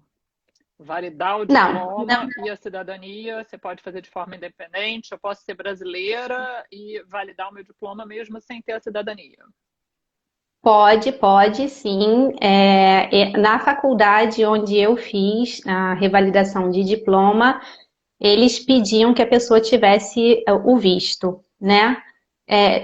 Speaker 1: Validar o
Speaker 2: não,
Speaker 1: diploma e a cidadania, você pode fazer de forma independente. Eu posso ser brasileira e validar o meu diploma mesmo sem ter a cidadania.
Speaker 2: pode sim. Na faculdade onde eu fiz a revalidação de diploma, eles pediam que a pessoa tivesse o visto, né?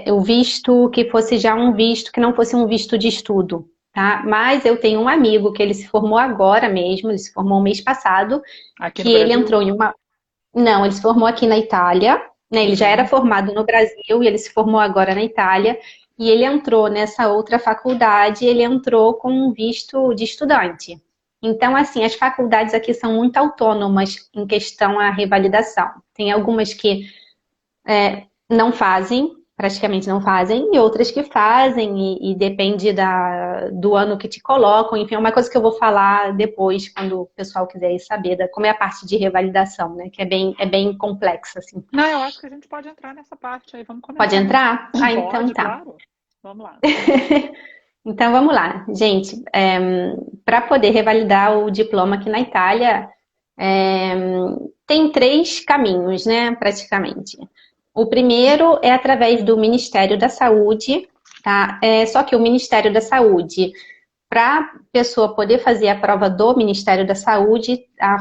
Speaker 2: O visto que fosse já um visto, que não fosse um visto de estudo, tá? Mas eu tenho um amigo que ele se formou agora mesmo, ele se formou mês passado,
Speaker 1: Aqui
Speaker 2: que
Speaker 1: no
Speaker 2: ele
Speaker 1: Brasil?
Speaker 2: entrou em uma... Não, ele se formou aqui na Itália, né? Ele já era formado no Brasil e ele se formou agora na Itália, e ele entrou nessa outra faculdade, ele entrou com um visto de estudante. Então, assim, as faculdades aqui são muito autônomas em questão à revalidação. Tem algumas que não fazem, praticamente não fazem, e outras que fazem, e depende do ano que te colocam. Enfim, é uma coisa que eu vou falar depois, quando o pessoal quiser saber como é a parte de revalidação, né? Que é bem complexa, assim.
Speaker 1: Não, eu acho que a gente pode entrar nessa parte aí. Vamos
Speaker 2: Pode
Speaker 1: começar.
Speaker 2: entrar? Então
Speaker 1: Pode,
Speaker 2: tá.
Speaker 1: claro. Vamos lá.
Speaker 2: Então vamos lá, gente. Para poder revalidar o diploma aqui na Itália, é, tem 3 caminhos, né, praticamente. O primeiro é através do Ministério da Saúde, tá? Só que o Ministério da Saúde, para a pessoa poder fazer a prova do Ministério da Saúde, a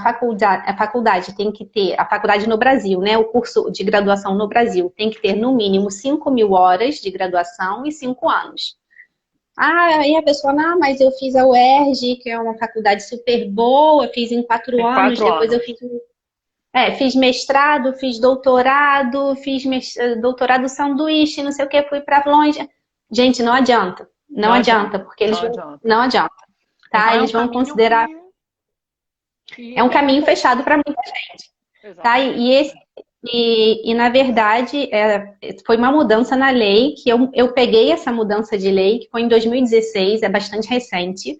Speaker 2: faculdade tem que ter, a faculdade no Brasil, né? O curso de graduação no Brasil tem que ter no mínimo 5.000 horas de graduação e 5 anos. Aí a pessoa, não, mas eu fiz a UERJ, que é uma faculdade super boa, fiz em 4
Speaker 1: Tem
Speaker 2: anos,
Speaker 1: 4
Speaker 2: depois eu
Speaker 1: anos.
Speaker 2: fiz mestrado, fiz doutorado, doutorado sanduíche, não sei o que, fui para longe. Gente, não adianta. Não adianta, porque eles
Speaker 1: Não
Speaker 2: vão.
Speaker 1: adianta.
Speaker 2: Não adianta. Tá?
Speaker 1: Então é um
Speaker 2: Eles vão
Speaker 1: caminho
Speaker 2: considerar.
Speaker 1: que
Speaker 2: É um
Speaker 1: é
Speaker 2: caminho
Speaker 1: comum.
Speaker 2: fechado para muita gente. Tá?
Speaker 1: Exatamente.
Speaker 2: Na verdade, foi uma mudança na lei, que eu peguei essa mudança de lei, que foi em 2016, é bastante recente,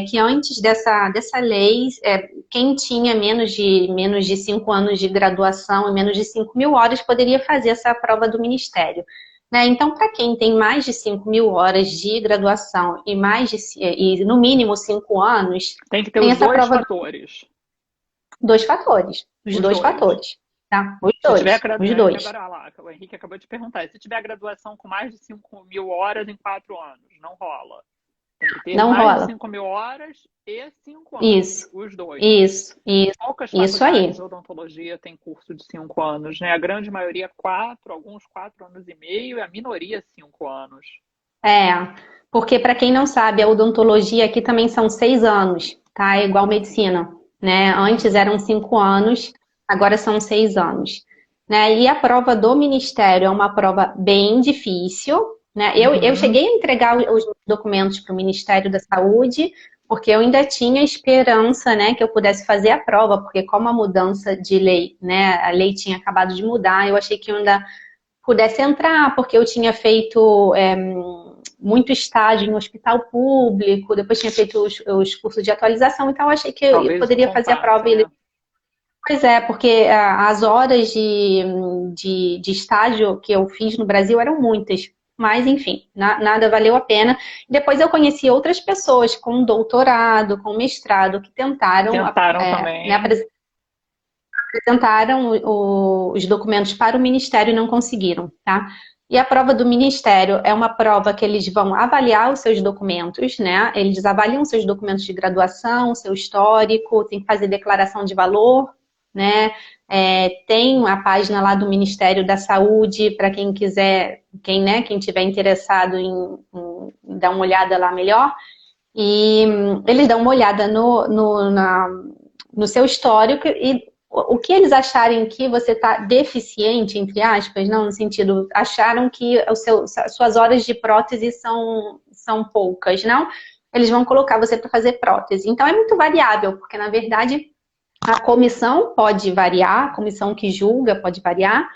Speaker 2: que antes dessa lei, quem tinha menos de 5 anos de graduação e menos de 5.000 horas poderia fazer essa prova do Ministério. Né? Então, para quem tem mais de 5.000 horas de graduação e no mínimo 5 anos,
Speaker 1: Tem que ter
Speaker 2: tem
Speaker 1: os
Speaker 2: essa
Speaker 1: dois
Speaker 2: prova
Speaker 1: fatores.
Speaker 2: dois fatores. Os
Speaker 1: Os
Speaker 2: dois
Speaker 1: dois.
Speaker 2: fatores. Tá? Os
Speaker 1: Se tiver
Speaker 2: dois. Os dois.
Speaker 1: agora lá, o Henrique acabou de perguntar, se tiver graduação com mais de 5.000 horas em 4 anos, não rola. Tem que ter
Speaker 2: Não
Speaker 1: mais de
Speaker 2: rola.
Speaker 1: 5.000 horas e 5 anos.
Speaker 2: Isso.
Speaker 1: Os dois. Poucas
Speaker 2: Isso aí.
Speaker 1: faculdades de odontologia têm curso de 5 anos, né? A grande maioria 4, alguns 4 anos e meio, e a minoria 5 anos.
Speaker 2: Porque para quem não sabe, a odontologia aqui também são 6 anos, tá? É igual medicina, né? Antes eram 5 anos, agora são 6 anos. Né? E a prova do Ministério é uma prova bem difícil, né? Eu cheguei a entregar os documentos para o Ministério da Saúde, porque eu ainda tinha esperança, né, que eu pudesse fazer a prova, porque como a mudança de lei, né, a lei tinha acabado de mudar, eu achei que eu ainda pudesse entrar, porque eu tinha feito muito estágio no hospital público, depois tinha feito os cursos de atualização, então eu achei que eu
Speaker 1: Talvez
Speaker 2: poderia fazer a
Speaker 1: comparsa,
Speaker 2: prova.
Speaker 1: né?
Speaker 2: Pois porque as horas de estágio que eu fiz no Brasil eram muitas. Mas, enfim, nada valeu a pena. Depois eu conheci outras pessoas com doutorado, com mestrado, que tentaram
Speaker 1: também.
Speaker 2: né, apresentaram os documentos para o Ministério e não conseguiram, tá? E a prova do Ministério é uma prova que eles vão avaliar os seus documentos, né? Eles avaliam seus documentos de graduação, seu histórico, tem que fazer declaração de valor, né? Tem a página lá do Ministério da Saúde, para quem quiser, quem tiver interessado em dar uma olhada lá melhor. E eles dão uma olhada no seu histórico e o que eles acharem que você está deficiente, entre aspas, não no sentido, acharam que as suas horas de prótese são poucas, não? Eles vão colocar você para fazer prótese. Então é muito variável, porque na verdade a comissão pode variar, a comissão que julga pode variar,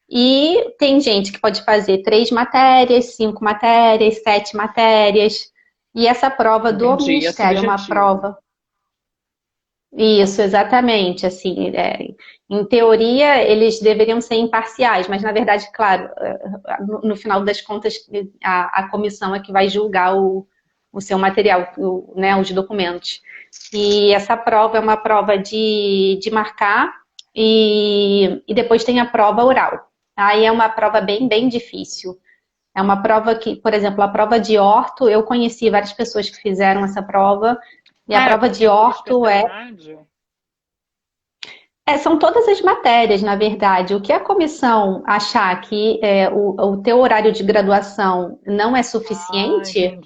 Speaker 2: e tem gente que pode fazer 3 matérias, 5 matérias, 7 matérias, e essa prova do Ministério é uma prova. Isso, exatamente. Assim, em teoria, eles deveriam ser imparciais, mas na verdade, claro, no final das contas, a comissão é que vai julgar o seu material, né, os documentos. E essa prova é uma prova de marcar e depois tem a prova oral. Aí é uma prova bem, bem difícil. É uma prova que, por exemplo, a prova de orto, eu conheci várias pessoas que fizeram essa prova. E a prova de orto são todas as matérias, na verdade. O que a comissão achar que o teu horário de graduação não é suficiente,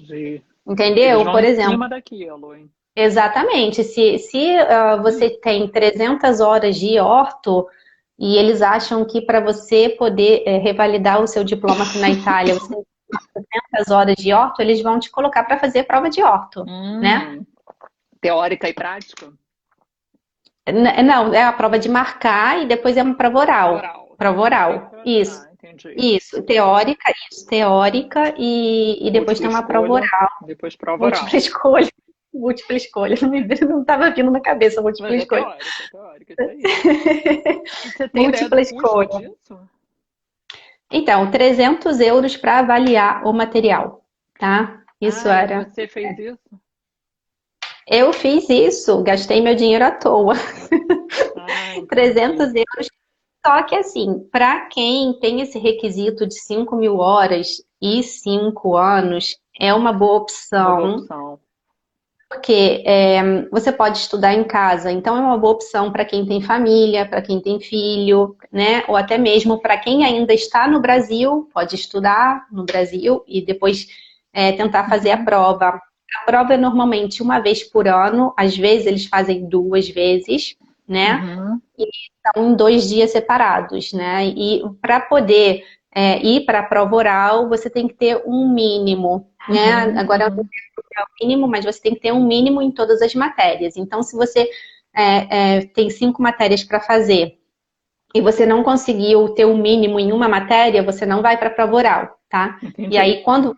Speaker 2: entendeu?
Speaker 1: Eles vão
Speaker 2: por exemplo,
Speaker 1: em cima daquilo, hein?
Speaker 2: Exatamente. Se você tem 300 horas de orto e eles acham que para você poder revalidar o seu diploma aqui na Itália, você tem 300 horas de orto, eles vão te colocar para fazer prova de orto, né?
Speaker 1: Teórica e prática?
Speaker 2: Não, é a prova de marcar e depois é uma prova oral. Prova oral. Isso. Isso. Teórica e depois tem uma prova oral.
Speaker 1: Depois prova oral.
Speaker 2: Múltipla escolha. Múltipla escolha. Não estava vindo na cabeça múltipla escolha.
Speaker 1: Teórica, isso aí. Você tem
Speaker 2: múltipla escolha. Disso? Então, 300 euros para avaliar o material, tá? Isso era.
Speaker 1: Você fez isso?
Speaker 2: Eu fiz isso, gastei meu dinheiro à toa. 300 euros. Só que assim, para quem tem esse requisito de 5.000 horas e 5 anos, é uma boa opção. Porque você pode estudar em casa, então é uma boa opção para quem tem família, para quem tem filho, né? Ou até mesmo para quem ainda está no Brasil, pode estudar no Brasil e depois tentar fazer a prova. A prova é normalmente uma vez por ano, às vezes eles fazem 2 vezes, né? E estão em 2 dias separados, né? E para poder ir para a prova oral, você tem que ter um mínimo, né? Agora eu não sei o mínimo, mas você tem que ter um mínimo em todas as matérias. Então, se você tem 5 matérias para fazer e você não conseguiu ter um mínimo em uma matéria, você não vai para a prova oral, tá?
Speaker 1: Entendi.
Speaker 2: E aí, quando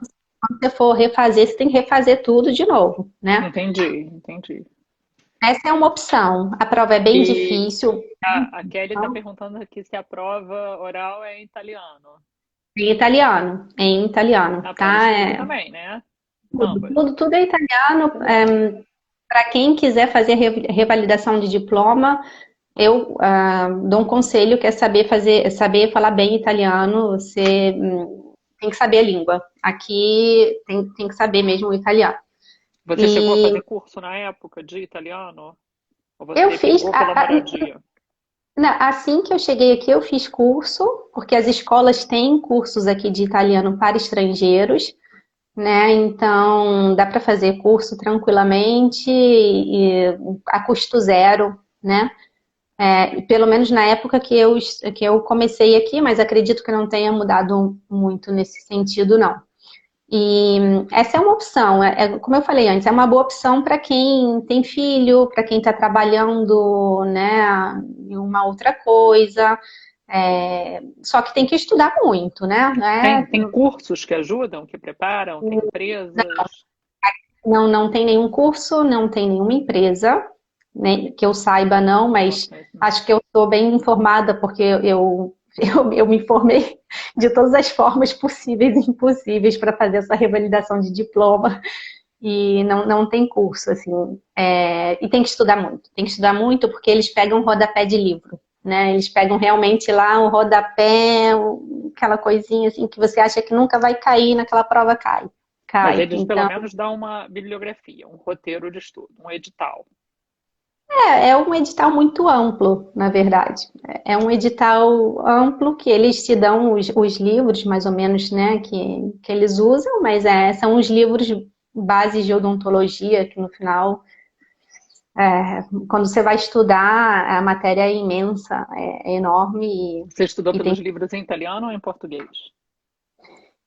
Speaker 2: você for refazer, você tem que refazer tudo de novo, né?
Speaker 1: Entendi.
Speaker 2: Essa é uma opção. A prova é bem difícil.
Speaker 1: A Kelly está perguntando aqui se a prova oral é em italiano.
Speaker 2: Em italiano,
Speaker 1: A
Speaker 2: tá?
Speaker 1: prova também, né?
Speaker 2: Tudo é italiano. Para quem quiser fazer revalidação de diploma, eu dou um conselho que é saber falar bem italiano. Você tem que saber a língua. Aqui tem que saber mesmo o italiano.
Speaker 1: Você chegou a fazer curso na época de italiano? Ou você
Speaker 2: eu fiz.
Speaker 1: pela moradia?
Speaker 2: Assim que eu cheguei aqui, eu fiz curso, porque as escolas têm cursos aqui de italiano para estrangeiros, né? Então, dá para fazer curso tranquilamente e a custo zero, né? Pelo menos na época que eu comecei aqui, mas acredito que não tenha mudado muito nesse sentido, não. E essa é uma opção, como eu falei antes, é uma boa opção para quem tem filho, para quem está trabalhando, né, em uma outra coisa, só que tem que estudar muito, né? Tem
Speaker 1: cursos que ajudam, que preparam, tem empresas?
Speaker 2: Não tem nenhum curso, não tem nenhuma empresa, né, que eu saiba não, mas acho que eu estou bem informada porque eu me informei de todas as formas possíveis e impossíveis para fazer essa revalidação de diploma e não tem curso, assim. E tem que estudar muito porque eles pegam rodapé de livro. né? Eles pegam realmente lá um rodapé, aquela coisinha assim que você acha que nunca vai cair, naquela prova cai.
Speaker 1: Mas
Speaker 2: Cai.
Speaker 1: eles pelo
Speaker 2: Então,
Speaker 1: menos dão uma bibliografia, um roteiro de estudo, um edital.
Speaker 2: é um edital muito amplo, na verdade. É um edital amplo que eles te dão os livros, mais ou menos, né, que eles usam, mas são os livros bases de odontologia, que no final, quando você vai estudar, a matéria é imensa, é enorme
Speaker 1: Você estudou
Speaker 2: e tem.
Speaker 1: pelos livros em italiano ou em português?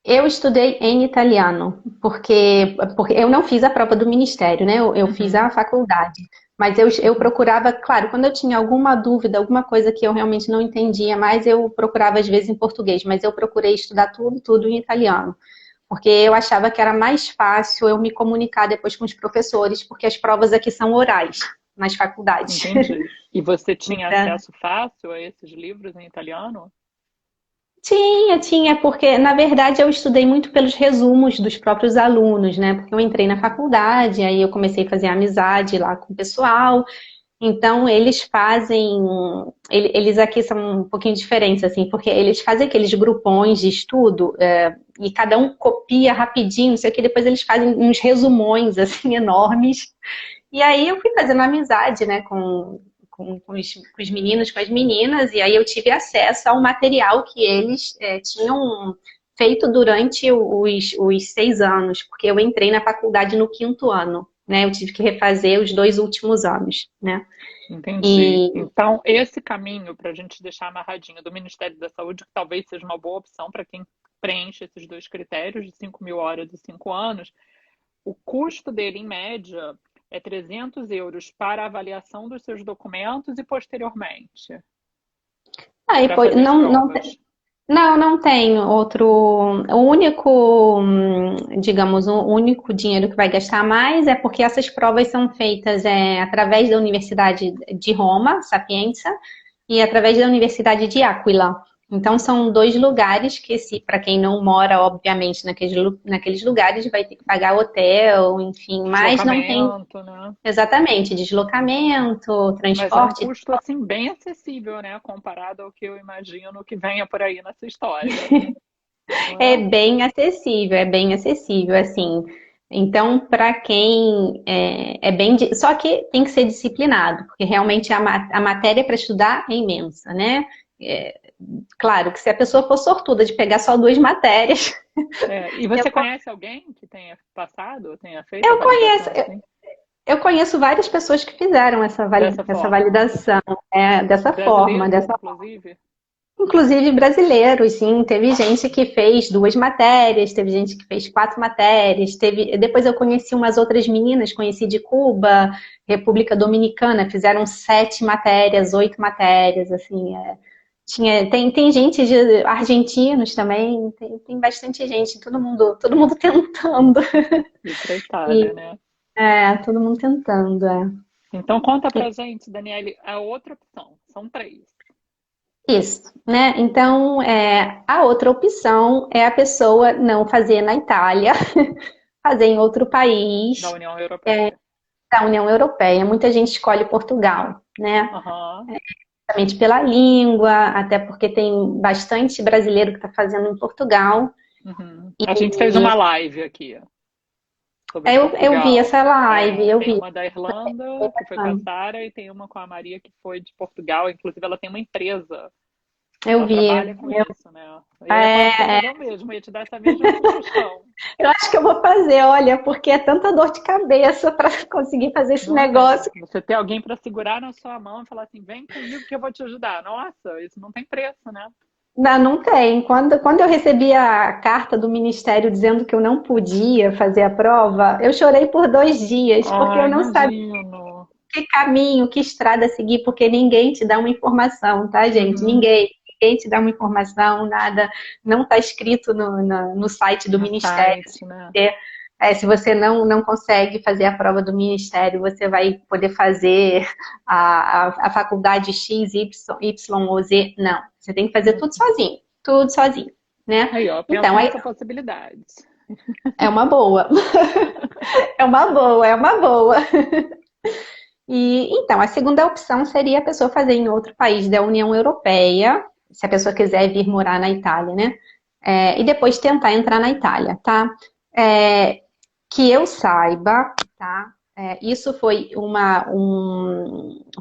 Speaker 2: Eu estudei em italiano, porque eu não fiz a prova do ministério, né? Eu fiz a
Speaker 1: Uhum,
Speaker 2: faculdade. Mas eu
Speaker 1: uhum.
Speaker 2: procurava, claro, quando eu tinha alguma dúvida, alguma coisa que eu realmente não entendia mais, eu procurava às vezes em português, mas eu procurei estudar tudo em italiano. Porque eu achava que era mais fácil eu me comunicar depois com os professores, porque as provas aqui são orais, nas faculdades.
Speaker 1: Entendi. E você tinha
Speaker 2: Então,
Speaker 1: acesso fácil a esses livros em italiano?
Speaker 2: tinha, porque na verdade eu estudei muito pelos resumos dos próprios alunos, né? Porque eu entrei na faculdade, aí eu comecei a fazer amizade lá com o pessoal. Então eles fazem, eles aqui são um pouquinho diferentes assim, porque eles fazem aqueles grupões de estudo e cada um copia rapidinho, não sei o que, depois eles fazem uns resumões assim enormes. E aí eu fui fazendo amizade, né, com os meninos, com as meninas, e aí eu tive acesso ao material que eles tinham feito durante os 6 anos, porque eu entrei na faculdade no 5º ano, né? Eu tive que refazer os 2 últimos anos, né?
Speaker 1: Entendi.
Speaker 2: E
Speaker 1: Então, esse caminho, para a gente deixar amarradinho do Ministério da Saúde, que talvez seja uma boa opção para quem preenche esses dois critérios de 5.000 horas e 5 anos, o custo dele, em média, é 300 euros para a avaliação dos seus documentos e posteriormente,
Speaker 2: aí,
Speaker 1: para fazer as
Speaker 2: não,
Speaker 1: provas.
Speaker 2: não tem outro. O único, digamos, o único dinheiro que vai gastar mais é porque essas provas são feitas através da Universidade de Roma, Sapienza, e através da Universidade de Áquila. Então, são 2 lugares que, se para quem não mora, obviamente, naqueles lugares, vai ter que pagar hotel, enfim, mas não tem
Speaker 1: Deslocamento, né?
Speaker 2: exatamente deslocamento,
Speaker 1: Mas é um
Speaker 2: transporte.
Speaker 1: custo assim bem acessível, né? Comparado ao que eu imagino que venha por aí nessa história, não
Speaker 2: É
Speaker 1: é?
Speaker 2: bem acessível, assim. Então, para quem é bem. Só que tem que ser disciplinado, porque realmente a matéria para estudar é imensa, né? É, claro que se a pessoa for sortuda de pegar só 2 matérias,
Speaker 1: É, e
Speaker 2: eu,
Speaker 1: você conhece alguém que tenha passado, ou tenha feito a
Speaker 2: eu conheço,
Speaker 1: validação assim?
Speaker 2: eu conheço várias pessoas que fizeram essa,
Speaker 1: Dessa
Speaker 2: essa
Speaker 1: forma?
Speaker 2: validação, dessa forma,
Speaker 1: Brasileiros,
Speaker 2: dessa
Speaker 1: inclusive?
Speaker 2: inclusive brasileiros, sim. Teve gente que fez 2 matérias, teve gente que fez 4 matérias. Depois eu conheci umas outras meninas, conheci de Cuba, República Dominicana, fizeram 7 matérias, 8 matérias, assim. Tem gente de argentinos também, tem bastante gente, todo mundo tentando.
Speaker 1: E para a Itália,
Speaker 2: E
Speaker 1: né?
Speaker 2: todo mundo tentando.
Speaker 1: Então conta pra gente, Daniele, a outra opção. São três.
Speaker 2: Isso, né? Então, a outra opção é a pessoa não fazer na Itália, fazer em outro
Speaker 1: Da
Speaker 2: país
Speaker 1: União Europeia.
Speaker 2: da União Europeia. Muita gente escolhe Portugal, né?
Speaker 1: Aham.
Speaker 2: Justamente pela língua, até porque tem bastante brasileiro que está fazendo em Portugal.
Speaker 1: Uhum. A gente fez
Speaker 2: E
Speaker 1: uma live aqui sobre
Speaker 2: eu vi
Speaker 1: Portugal.
Speaker 2: essa live,
Speaker 1: É,
Speaker 2: eu
Speaker 1: tem
Speaker 2: vi.
Speaker 1: uma da Irlanda, que foi com a Sara, e tem uma com a Maria, que foi de Portugal. Inclusive, ela tem uma empresa.
Speaker 2: Eu
Speaker 1: Ela
Speaker 2: vi.
Speaker 1: trabalha com isso, né? Eu ia falar pra você
Speaker 2: É,
Speaker 1: fazer o mesmo, eu ia te dar essa mesma sugestão.
Speaker 2: eu acho que eu vou fazer, olha, porque é tanta dor de cabeça para conseguir fazer esse
Speaker 1: Não é?
Speaker 2: negócio.
Speaker 1: Você ter alguém para segurar na sua mão e falar assim: vem comigo que eu vou te ajudar. Nossa, isso não tem preço, né?
Speaker 2: Não, não tem. Quando eu recebi a carta do Ministério dizendo que eu não podia fazer a prova, eu chorei por 2 dias, porque
Speaker 1: Ah,
Speaker 2: eu não sabia
Speaker 1: imagino.
Speaker 2: que caminho, que estrada seguir, porque ninguém te dá uma informação, tá, gente?
Speaker 1: Uhum.
Speaker 2: Ninguém te dá uma informação, nada, não está escrito no site do
Speaker 1: No
Speaker 2: Ministério.
Speaker 1: site, né?
Speaker 2: Se você não consegue fazer a prova do Ministério, você vai poder fazer a faculdade X, Y ou Z. Não, você tem que fazer tudo sozinho, né?
Speaker 1: Aí, ó, pensa
Speaker 2: Então,
Speaker 1: nessa possibilidade.
Speaker 2: é uma boa, é uma boa. E então, a segunda opção seria a pessoa fazer em outro país da União Europeia, se a pessoa quiser vir morar na Itália, né? E depois tentar entrar na Itália, tá? Que eu saiba, tá? Isso foi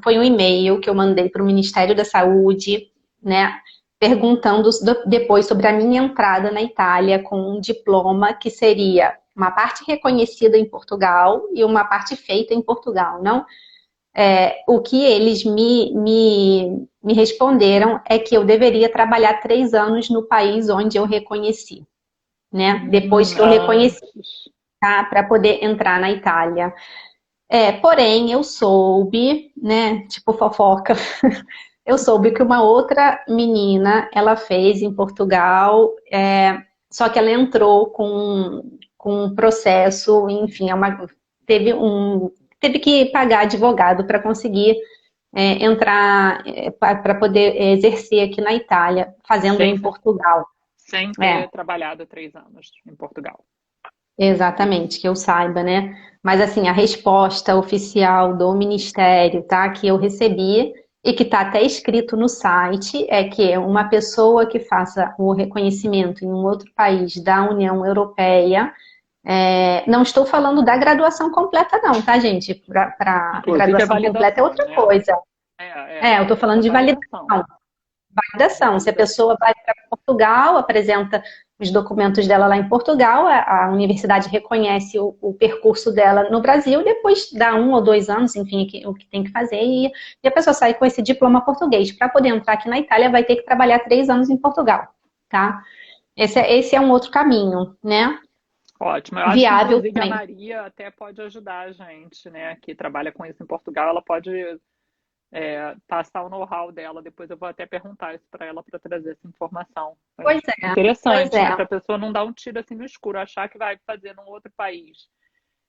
Speaker 2: foi um e-mail que eu mandei para o Ministério da Saúde, né? Perguntando depois sobre a minha entrada na Itália com um diploma que seria uma parte reconhecida em Portugal e uma parte feita em Portugal, não? O que eles me responderam é que eu deveria trabalhar 3 anos no país onde eu reconheci, né? Depois que eu reconheci, tá? Para poder entrar na Itália. Porém, eu soube, né? Tipo fofoca, eu soube que uma outra menina, ela fez em Portugal, só que ela entrou com um processo, enfim, teve que pagar advogado para conseguir entrar, para poder exercer aqui na Itália, fazendo em Portugal.
Speaker 1: Sem ter trabalhado 3 anos em Portugal.
Speaker 2: Exatamente, que eu saiba, né? Mas assim, a resposta oficial do Ministério, tá? Que eu recebi e que está até escrito no site é que uma pessoa que faça o reconhecimento em um outro país da União Europeia, não estou falando da graduação completa não, tá, gente? Para graduação completa é outra coisa. Eu estou falando de validação. Validação. Se a pessoa vai para Portugal, apresenta os documentos dela lá em Portugal, a universidade reconhece o percurso dela no Brasil, depois dá 1 ou 2 anos, enfim, o que tem que fazer, e a pessoa sai com esse diploma português. Para poder entrar aqui na Itália, vai ter que trabalhar 3 anos em Portugal, tá? Esse é um outro caminho, né?
Speaker 1: Ótimo. Eu acho
Speaker 2: viável
Speaker 1: que, inclusive,
Speaker 2: também.
Speaker 1: A Maria até pode ajudar a gente, né? Que trabalha com isso em Portugal, ela pode passar o know-how dela. Depois eu vou até perguntar isso para ela para trazer essa informação.
Speaker 2: Pois é.
Speaker 1: Interessante, né? Para a pessoa não dar um tiro assim no escuro, achar que vai fazer num outro país,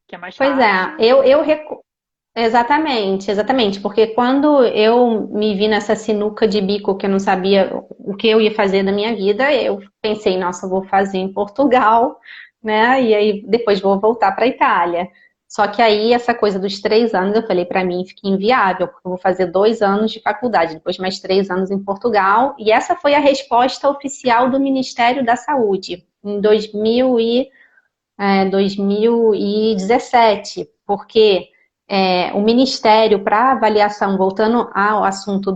Speaker 1: que é mais
Speaker 2: Pois
Speaker 1: fácil.
Speaker 2: Exatamente, porque quando eu me vi nessa sinuca de bico que eu não sabia o que eu ia fazer da minha vida, eu pensei, nossa, eu vou fazer em Portugal, né? E aí depois vou voltar para a Itália. Só que aí essa coisa dos 3 anos, eu falei, para mim fica inviável, porque eu vou fazer 2 anos de faculdade, depois mais 3 anos em Portugal. E essa foi a resposta oficial do Ministério da Saúde em 2017, porque o Ministério, para avaliação, voltando ao assunto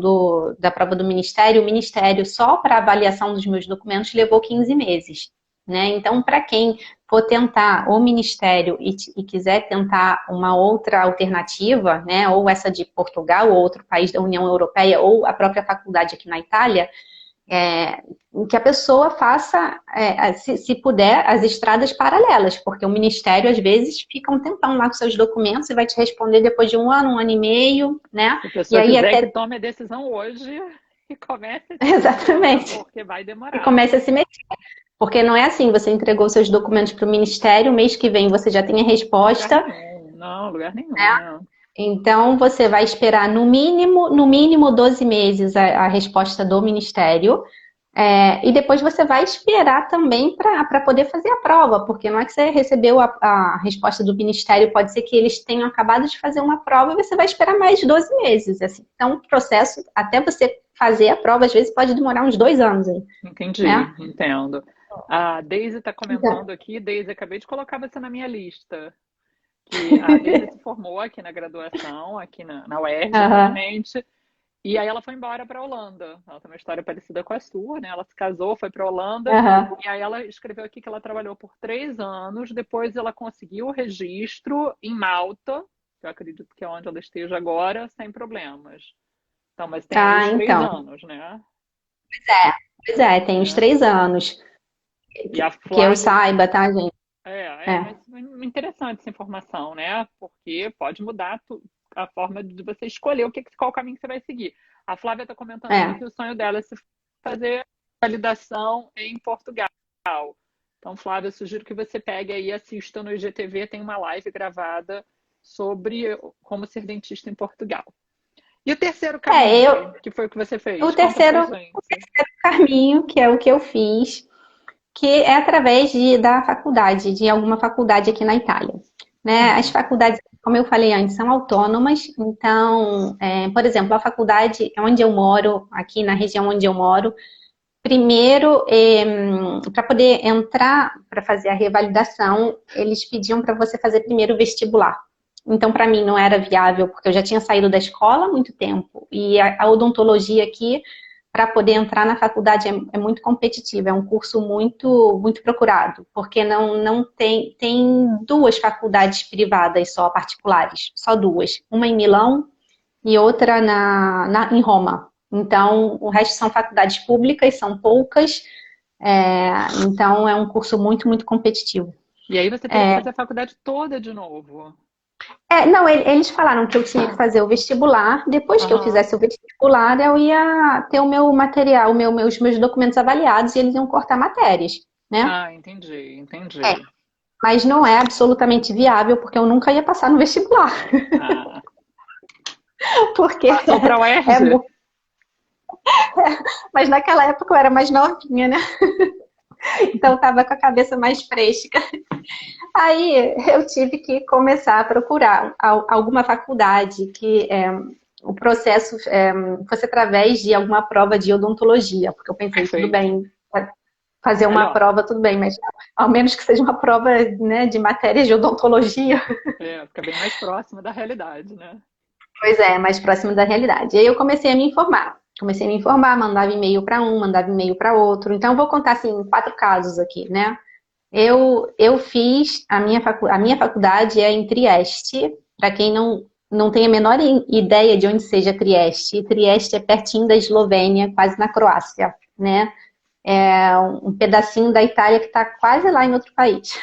Speaker 2: da prova do Ministério, o Ministério, só para avaliação dos meus documentos, levou 15 meses. Né? Então, para quem for tentar o Ministério e quiser tentar uma outra alternativa, né, ou essa de Portugal, ou outro país da União Europeia, ou a própria faculdade aqui na Itália, que a pessoa faça, se puder, as estradas paralelas, porque o Ministério, às vezes, fica um tempão lá com seus documentos e vai te responder depois de 1 ano, 1 ano e meio, né?
Speaker 1: Se a pessoa quiser que tome a decisão hoje e comece a
Speaker 2: Exatamente.
Speaker 1: Porque vai demorar.
Speaker 2: E comece a se meter. Porque não é assim, você entregou seus documentos para o Ministério, mês que vem você já tem a resposta.
Speaker 1: Lugar nenhum. Não.
Speaker 2: Então, você vai esperar no mínimo 12 meses a resposta do Ministério. E depois você vai esperar também para poder fazer a prova, porque não é que você recebeu a resposta do Ministério, pode ser que eles tenham acabado de fazer uma prova e você vai esperar mais 12 meses. Assim. Então, o processo, até você fazer a prova, às vezes pode demorar uns 2 anos. Aí,
Speaker 1: entendi, entendo. A Deise está comentando aqui, Deise, acabei de colocar você na minha lista. Que a Deise se formou aqui na graduação, aqui na UERJ, realmente. E aí ela foi embora para a Holanda. Ela tem uma história parecida com a sua, né? Ela se casou, foi para a Holanda. E aí ela escreveu aqui que ela trabalhou por 3 anos. Depois ela conseguiu o registro em Malta, que eu acredito que é onde ela esteja agora, sem problemas. Então, mas tem os 3 anos, né?
Speaker 2: Pois é, tem os 3 anos.
Speaker 1: E a Flávia...
Speaker 2: Que eu saiba, tá, gente?
Speaker 1: Mas interessante essa informação, né? Porque pode mudar a forma de você escolher qual caminho que você vai seguir. A Flávia está comentando aqui que o sonho dela é se fazer validação em Portugal. Então, Flávia, eu sugiro que você pegue aí e assista no IGTV, tem uma live gravada sobre como ser dentista em Portugal. E o terceiro caminho, que foi o que você fez?
Speaker 2: O terceiro caminho, que é o que eu fiz, que é através da faculdade, de alguma faculdade aqui na Itália. Né? As faculdades como eu falei antes, são autônomas. Então, por exemplo, a faculdade onde eu moro, aqui na região onde eu moro, primeiro, para poder entrar, para fazer a revalidação, eles pediam para você fazer primeiro o vestibular. Então, para mim, não era viável, porque eu já tinha saído da escola há muito tempo. E a odontologia aqui, para poder entrar na faculdade, é muito competitiva. É um curso muito, muito procurado, porque não tem duas faculdades privadas só, particulares. Só duas. Uma em Milão e outra em Roma. Então, o resto são faculdades públicas, são poucas. Então, é um curso muito, muito competitivo.
Speaker 1: E aí você teria que fazer a faculdade toda de novo.
Speaker 2: Não, eles falaram que eu tinha que fazer o vestibular. Depois que eu fizesse o vestibular, eu ia ter o meu material, os meus documentos avaliados e eles iam cortar matérias, né?
Speaker 1: Ah, entendi.
Speaker 2: Mas não é absolutamente viável, porque eu nunca ia passar no vestibular.
Speaker 1: Ah.
Speaker 2: Porque
Speaker 1: passou para a UERJ?
Speaker 2: Mas naquela época eu era mais novinha, né? Então eu tava com a cabeça mais fresca. Aí eu tive que começar a procurar alguma faculdade que o processo fosse através de alguma prova de odontologia, porque eu pensei, tudo bem, fazer uma prova, tudo bem, mas ao menos que seja uma prova, né, de matérias de odontologia.
Speaker 1: Fica bem mais próxima da realidade, né?
Speaker 2: Pois é, mais próximo da realidade. E aí eu comecei a me informar. Mandava e-mail para um, mandava e-mail para outro. Então eu vou contar assim 4 casos aqui, né? Eu fiz a minha faculdade em Trieste. Para quem não tem a menor ideia de onde seja Trieste, Trieste é pertinho da Eslovênia, quase na Croácia, né? É um pedacinho da Itália que está quase lá em outro país.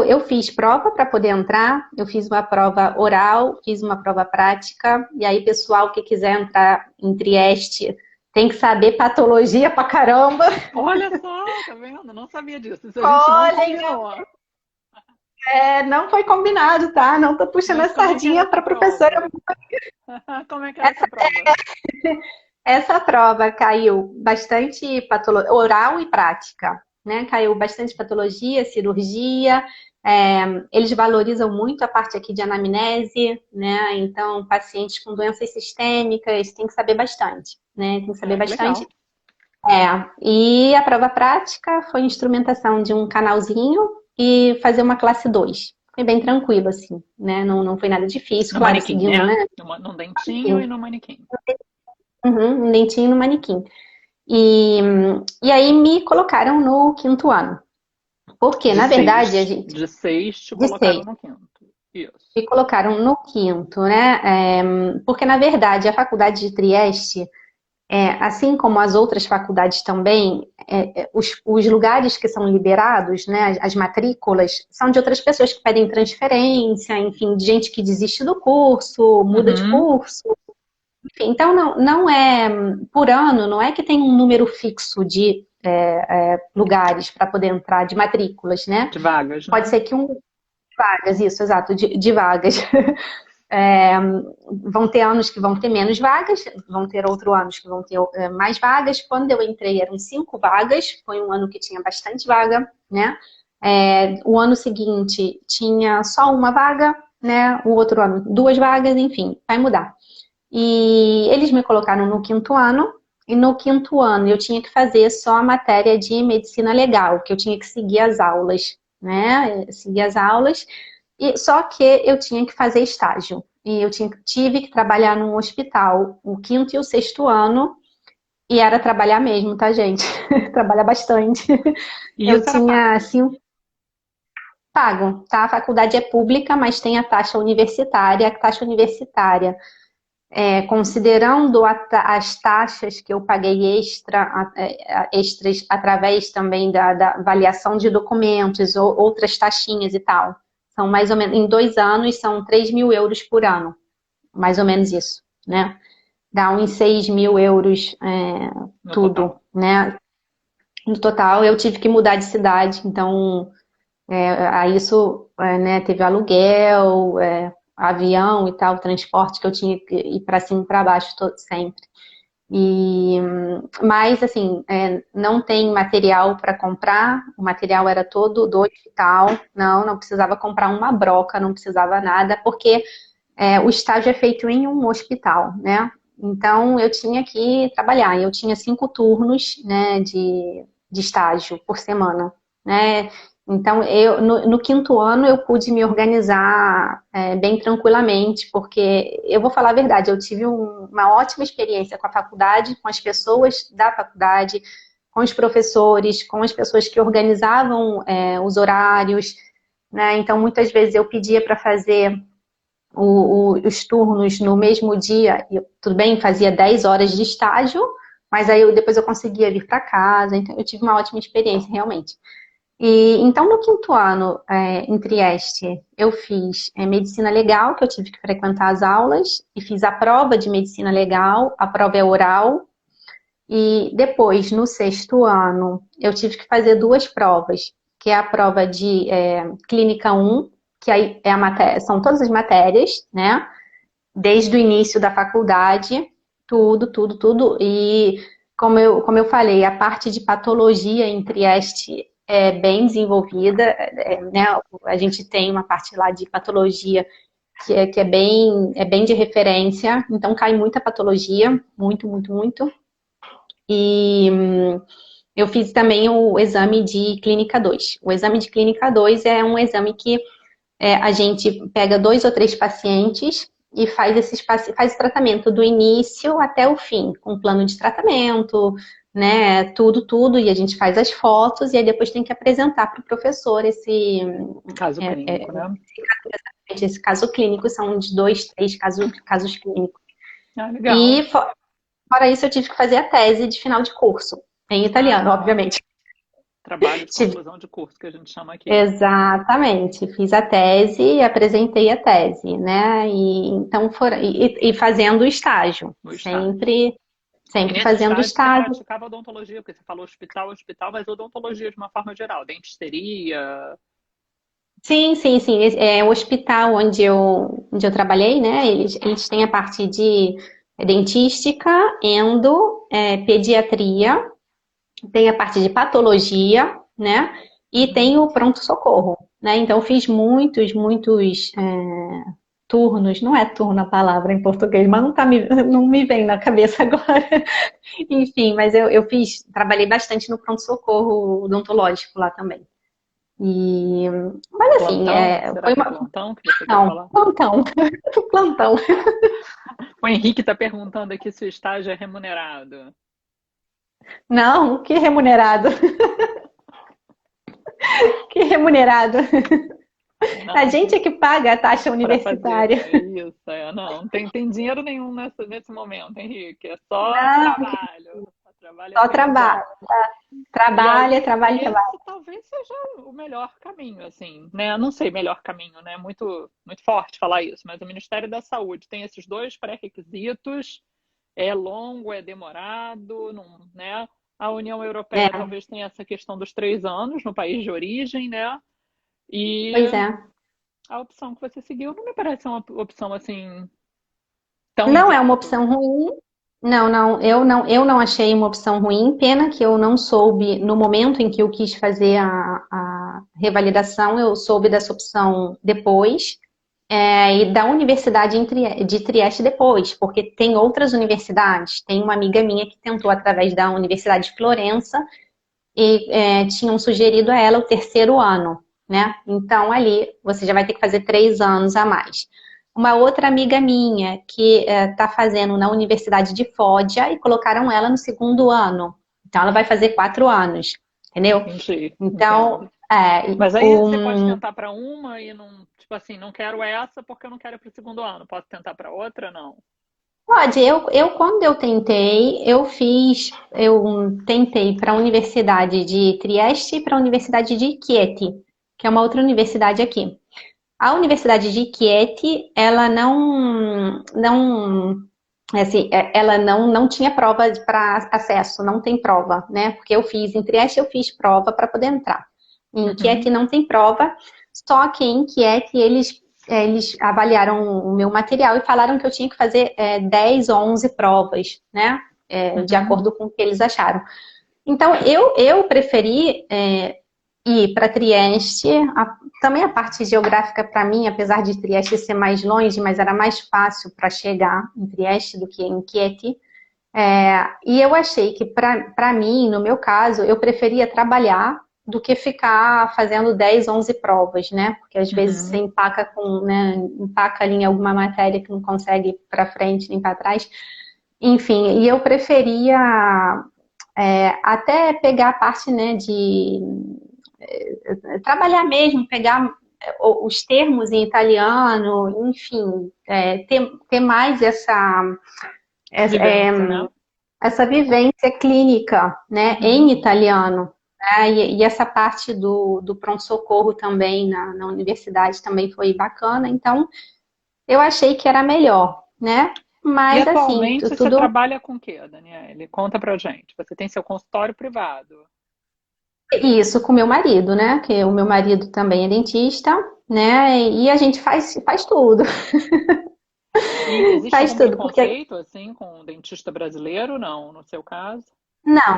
Speaker 2: Eu fiz prova para poder entrar, eu fiz uma prova oral, fiz uma prova prática, e aí, pessoal que quiser entrar em Trieste tem que saber patologia pra caramba.
Speaker 1: Olha só, tá vendo? Não sabia disso. Isso a gente não combinou.
Speaker 2: Não foi combinado, tá? Não tô puxando a sardinha pra professora.
Speaker 1: Como é que era essa prova?
Speaker 2: Essa prova caiu bastante patologia, oral e prática, né? Caiu bastante patologia, cirurgia. Eles valorizam muito a parte aqui de anamnese, né? Então, pacientes com doenças sistêmicas tem que saber bastante, né? Tem que saber bastante. E a prova prática foi instrumentação de um canalzinho e fazer uma classe 2. Foi bem tranquilo, assim, né? Não foi nada difícil.
Speaker 1: No
Speaker 2: claro,
Speaker 1: manequim,
Speaker 2: seguindo, né?
Speaker 1: Num dentinho e no manequim.
Speaker 2: Um dentinho no manequim. E aí me colocaram no 5º ano. Porque, na verdade, a gente...
Speaker 1: De 6 te colocaram no 5º. Isso.
Speaker 2: Me colocaram no 5º, né? Porque, na verdade, a faculdade de Trieste, assim como as outras faculdades também, os lugares que são liberados, né, as matrículas, são de outras pessoas que pedem transferência, enfim, de gente que desiste do curso, muda de curso. Enfim, então, não é, por ano, não é que tem um número fixo de lugares para poder entrar, de matrículas, né?
Speaker 1: De vagas, né?
Speaker 2: Pode ser que vagas, isso, exato, de vagas. Vão ter anos que vão ter menos vagas, vão ter outros anos que vão ter mais vagas. Quando eu entrei eram 5 vagas, foi um ano que tinha bastante vaga, né? O ano seguinte tinha só uma vaga, né? O outro ano 2 vagas, enfim, vai mudar. E eles me colocaram no 5º ano, e no 5º ano eu tinha que fazer só a matéria de medicina legal, que eu tinha que seguir as aulas, né? Seguir as aulas. Só que eu tinha que fazer estágio. E eu tive que trabalhar num hospital o 5º e o 6º ano. E era trabalhar mesmo, tá, gente? Trabalhar bastante.
Speaker 1: E
Speaker 2: eu tinha, assim, pago, tá? A faculdade é pública, mas tem a taxa universitária. A taxa universitária, considerando as taxas que eu paguei extras através também da avaliação de documentos, ou outras taxinhas e tal. São mais ou menos, em 2 anos, são 3 mil euros por ano. Mais ou menos isso, né? Dá uns 6 mil euros tudo, total. Né? No total, eu tive que mudar de cidade, então, a isso, né, teve aluguel, avião e tal, transporte que eu tinha que ir para cima e para baixo sempre. Mas, assim, não tem material para comprar, o material era todo do hospital, não precisava comprar uma broca, não precisava nada, porque o estágio é feito em um hospital, né? Então, eu tinha que trabalhar, eu tinha 5 turnos, né, de estágio por semana, né? Então, no quinto ano, eu pude me organizar bem tranquilamente, porque eu vou falar a verdade, eu tive uma ótima experiência com a faculdade, com as pessoas da faculdade, com os professores, com as pessoas que organizavam os horários, né? Então, muitas vezes eu pedia para fazer os turnos no mesmo dia, tudo bem, fazia 10 horas de estágio, mas aí depois eu conseguia vir para casa, então eu tive uma ótima experiência, realmente. Então, no quinto ano, em Trieste, eu fiz medicina legal, que eu tive que frequentar as aulas, e fiz a prova de medicina legal, a prova é oral, e depois, no sexto ano, eu tive que fazer 2 provas, que é a prova de Clínica 1, que aí são todas as matérias, né? Desde o início da faculdade, tudo, tudo, tudo. E como eu falei, a parte de patologia em Trieste é bem desenvolvida, né? A gente tem uma parte lá de patologia que é bem de referência, então cai muita patologia, muito, muito, muito. E eu fiz também o exame de Clínica 2. O exame de Clínica 2 é um exame que a gente pega 2 ou 3 pacientes e faz o tratamento do início até o fim, com plano de tratamento, né, tudo, tudo, e a gente faz as fotos e aí depois tem que apresentar para o professor
Speaker 1: Caso clínico, né?
Speaker 2: esse caso clínico, são de 2, 3 casos clínicos.
Speaker 1: Ah, legal.
Speaker 2: E fora isso eu tive que fazer a tese de final de curso, em italiano, obviamente.
Speaker 1: Trabalho de conclusão de curso, que a gente chama aqui.
Speaker 2: Exatamente, fiz a tese e apresentei a tese, né? Então e fazendo o estágio,
Speaker 1: No estágio. E
Speaker 2: sempre
Speaker 1: nesse
Speaker 2: fazendo
Speaker 1: estágio você
Speaker 2: estágio.
Speaker 1: praticava odontologia, porque você falou hospital, mas odontologia de uma forma geral, dentisteria.
Speaker 2: Sim, sim, sim. O hospital onde eu trabalhei, né? Eles têm a parte de dentística, endo, pediatria, tem a parte de patologia, né? E tem o pronto-socorro, né? Então, eu fiz muitos, muitos turnos. Não é turno a palavra em português, mas não me vem na cabeça agora. Enfim, mas eu trabalhei bastante no pronto-socorro odontológico lá também. Mas assim,
Speaker 1: Plantão? Será
Speaker 2: foi
Speaker 1: que é
Speaker 2: uma.
Speaker 1: plantão que você quer
Speaker 2: Não,
Speaker 1: falar?
Speaker 2: plantão. Plantão.
Speaker 1: O Henrique está perguntando aqui se o estágio é remunerado.
Speaker 2: Não, que remunerado. Que remunerado. A
Speaker 1: Não,
Speaker 2: gente é que paga a taxa
Speaker 1: para fazer
Speaker 2: universitária.
Speaker 1: isso. Não, tem dinheiro nenhum nesse momento, Henrique. É só
Speaker 2: Não,
Speaker 1: trabalho. Trabalho é
Speaker 2: só
Speaker 1: sempre bom.
Speaker 2: trabalho.
Speaker 1: E
Speaker 2: Trabalha,
Speaker 1: aí,
Speaker 2: trabalha, trabalha.
Speaker 1: esse talvez seja o melhor caminho, assim, né? Não sei, melhor caminho, né? Muito, muito forte falar isso, mas o Ministério da Saúde tem esses 2 pré-requisitos, é longo, é demorado, não, né? A União Europeia
Speaker 2: É,
Speaker 1: talvez tenha essa questão dos 3 anos no país de origem, né? E
Speaker 2: pois é.
Speaker 1: a opção que você seguiu não me parece uma opção assim tão
Speaker 2: Não é uma
Speaker 1: inviável.
Speaker 2: opção ruim. Não, eu não achei uma opção ruim. Pena que eu não soube, no momento em que eu quis fazer a revalidação, eu soube dessa opção depois. E da Universidade de Trieste depois, porque tem outras universidades. Tem uma amiga minha que tentou através da Universidade de Florença e tinham sugerido a ela o terceiro ano, né? Então ali você já vai ter que fazer 3 anos a mais. Uma outra amiga minha que está fazendo na Universidade de Foggia e colocaram ela no segundo ano. Então ela vai fazer 4 anos, entendeu?
Speaker 1: Entendi,
Speaker 2: Então,
Speaker 1: entendo. Mas aí você pode tentar para uma e não, tipo assim, não quero essa porque eu não quero ir para o segundo ano. Posso tentar para outra? Não.
Speaker 2: pode, quando eu tentei, eu tentei para a Universidade de Trieste e para a Universidade de Chieti, que é uma outra universidade aqui. A Universidade de Chieti, ela não, assim, ela não tinha prova para acesso, não tem prova, né? Porque em Trieste eu fiz prova para poder entrar. Em Chieti
Speaker 1: Uhum.
Speaker 2: não tem prova, só que em Chieti eles avaliaram o meu material e falaram que eu tinha que fazer 10 ou 11 provas, né? de acordo com o que eles acharam. Então, eu preferi ir para Trieste. Também a parte geográfica para mim, apesar de Trieste ser mais longe, mas era mais fácil para chegar em Trieste do que em Chieti. E eu achei que, para mim, no meu caso, eu preferia trabalhar do que ficar fazendo 10, 11 provas, né? Porque às vezes você empaca empaca ali em alguma matéria que não consegue ir para frente nem para trás. Enfim, e eu preferia até pegar a parte, né, de trabalhar mesmo, pegar os termos em italiano, enfim, ter mais
Speaker 1: Vivência, né?
Speaker 2: essa vivência clínica, né, em italiano. Né, e essa parte do pronto-socorro também na universidade também foi bacana, então eu achei que era melhor, né?
Speaker 1: E
Speaker 2: Mas assim,
Speaker 1: atualmente você
Speaker 2: tudo
Speaker 1: trabalha com o quê, Daniele? Conta pra gente. Você tem seu consultório privado.
Speaker 2: isso com meu marido, né? Que o meu marido também é dentista, né? E a gente faz tudo,
Speaker 1: E existe
Speaker 2: faz
Speaker 1: algum
Speaker 2: tudo, porque
Speaker 1: preconceito, assim, com o dentista brasileiro? Não, no seu caso?
Speaker 2: não.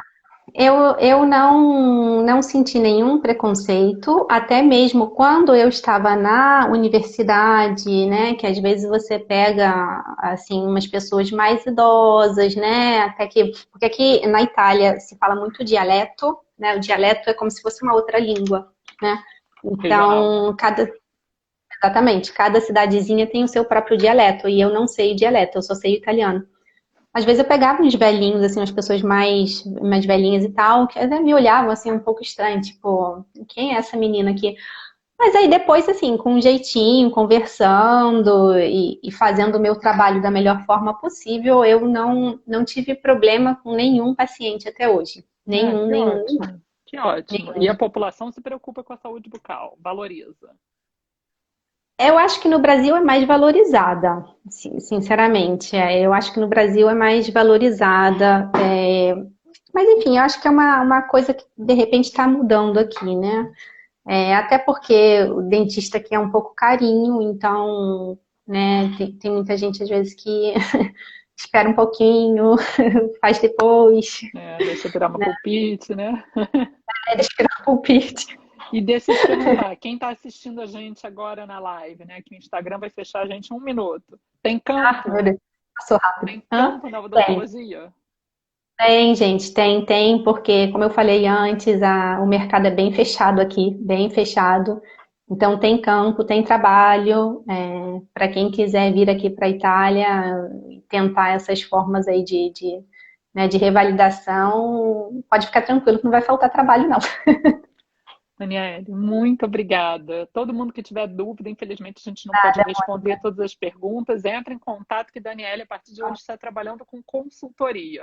Speaker 2: Eu não senti nenhum preconceito, até mesmo quando eu estava na universidade, né, que às vezes você pega, assim, umas pessoas mais idosas, né, porque aqui na Itália se fala muito dialeto, né, o dialeto é como se fosse uma outra língua, né,
Speaker 1: Regional, né?
Speaker 2: então, exatamente, cada cidadezinha tem o seu próprio dialeto, e eu não sei dialeto, eu só sei italiano. Às vezes eu pegava uns velhinhos, assim, umas pessoas mais velhinhas e tal, que até me olhavam, assim, um pouco estranho, tipo, quem é essa menina aqui? Mas aí depois, assim, com um jeitinho, conversando e fazendo o meu trabalho da melhor forma possível, eu não tive problema com nenhum paciente até hoje.
Speaker 1: Que
Speaker 2: Nenhum,
Speaker 1: ótimo, que ótimo. E a
Speaker 2: nenhum.
Speaker 1: população se preocupa com a saúde bucal, valoriza.
Speaker 2: Eu acho que no Brasil é mais valorizada, sinceramente. Eu acho que no Brasil é mais valorizada. Mas enfim, eu acho que é uma coisa que de repente está mudando aqui, né? Até porque o dentista aqui é um pouco carinho, então, né, tem muita gente às vezes que espera um pouquinho, faz depois,
Speaker 1: Deixa eu virar uma pulpite, né?
Speaker 2: deixa eu tirar o palpite.
Speaker 1: E deixa eu te perguntar, quem está assistindo a gente agora na live, né? Que o Instagram vai fechar a gente em 1 minuto. Tem
Speaker 2: Ah, meu
Speaker 1: campo?
Speaker 2: Deus, passou rápido.
Speaker 1: Tem
Speaker 2: Hã?
Speaker 1: campo na
Speaker 2: Tem.
Speaker 1: odontologia?
Speaker 2: Tem, gente, tem, porque, como eu falei antes, o mercado é bem fechado aqui, bem fechado. Então, tem campo, tem trabalho. Para quem quiser vir aqui para a Itália e tentar essas formas aí né, de revalidação, pode ficar tranquilo que não vai faltar trabalho, não.
Speaker 1: Daniele, muito obrigada. Todo mundo que tiver dúvida, infelizmente a gente não pode
Speaker 2: Nada,
Speaker 1: responder todas as perguntas. Entre em contato que Daniele, a partir de hoje, está trabalhando com consultoria.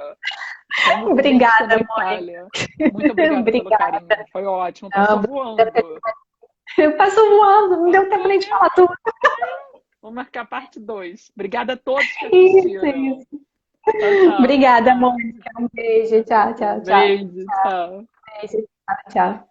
Speaker 1: Como dentista da
Speaker 2: obrigada, mãe.
Speaker 1: Itália. Muito obrigada pelo
Speaker 2: Obrigada.
Speaker 1: carinho. Foi ótimo. Passou
Speaker 2: Não,
Speaker 1: voando.
Speaker 2: eu passo voando, não deu tempo
Speaker 1: Passou
Speaker 2: nem de falar
Speaker 1: mesmo.
Speaker 2: tudo.
Speaker 1: Vou marcar parte 2. Obrigada a todos que
Speaker 2: Isso,
Speaker 1: assistiram.
Speaker 2: isso.
Speaker 1: Tchau, tchau.
Speaker 2: Obrigada, Mônica. Um beijo. Tchau, tchau, tchau.
Speaker 1: Beijo, tchau.
Speaker 2: Beijo. Tchau, tchau.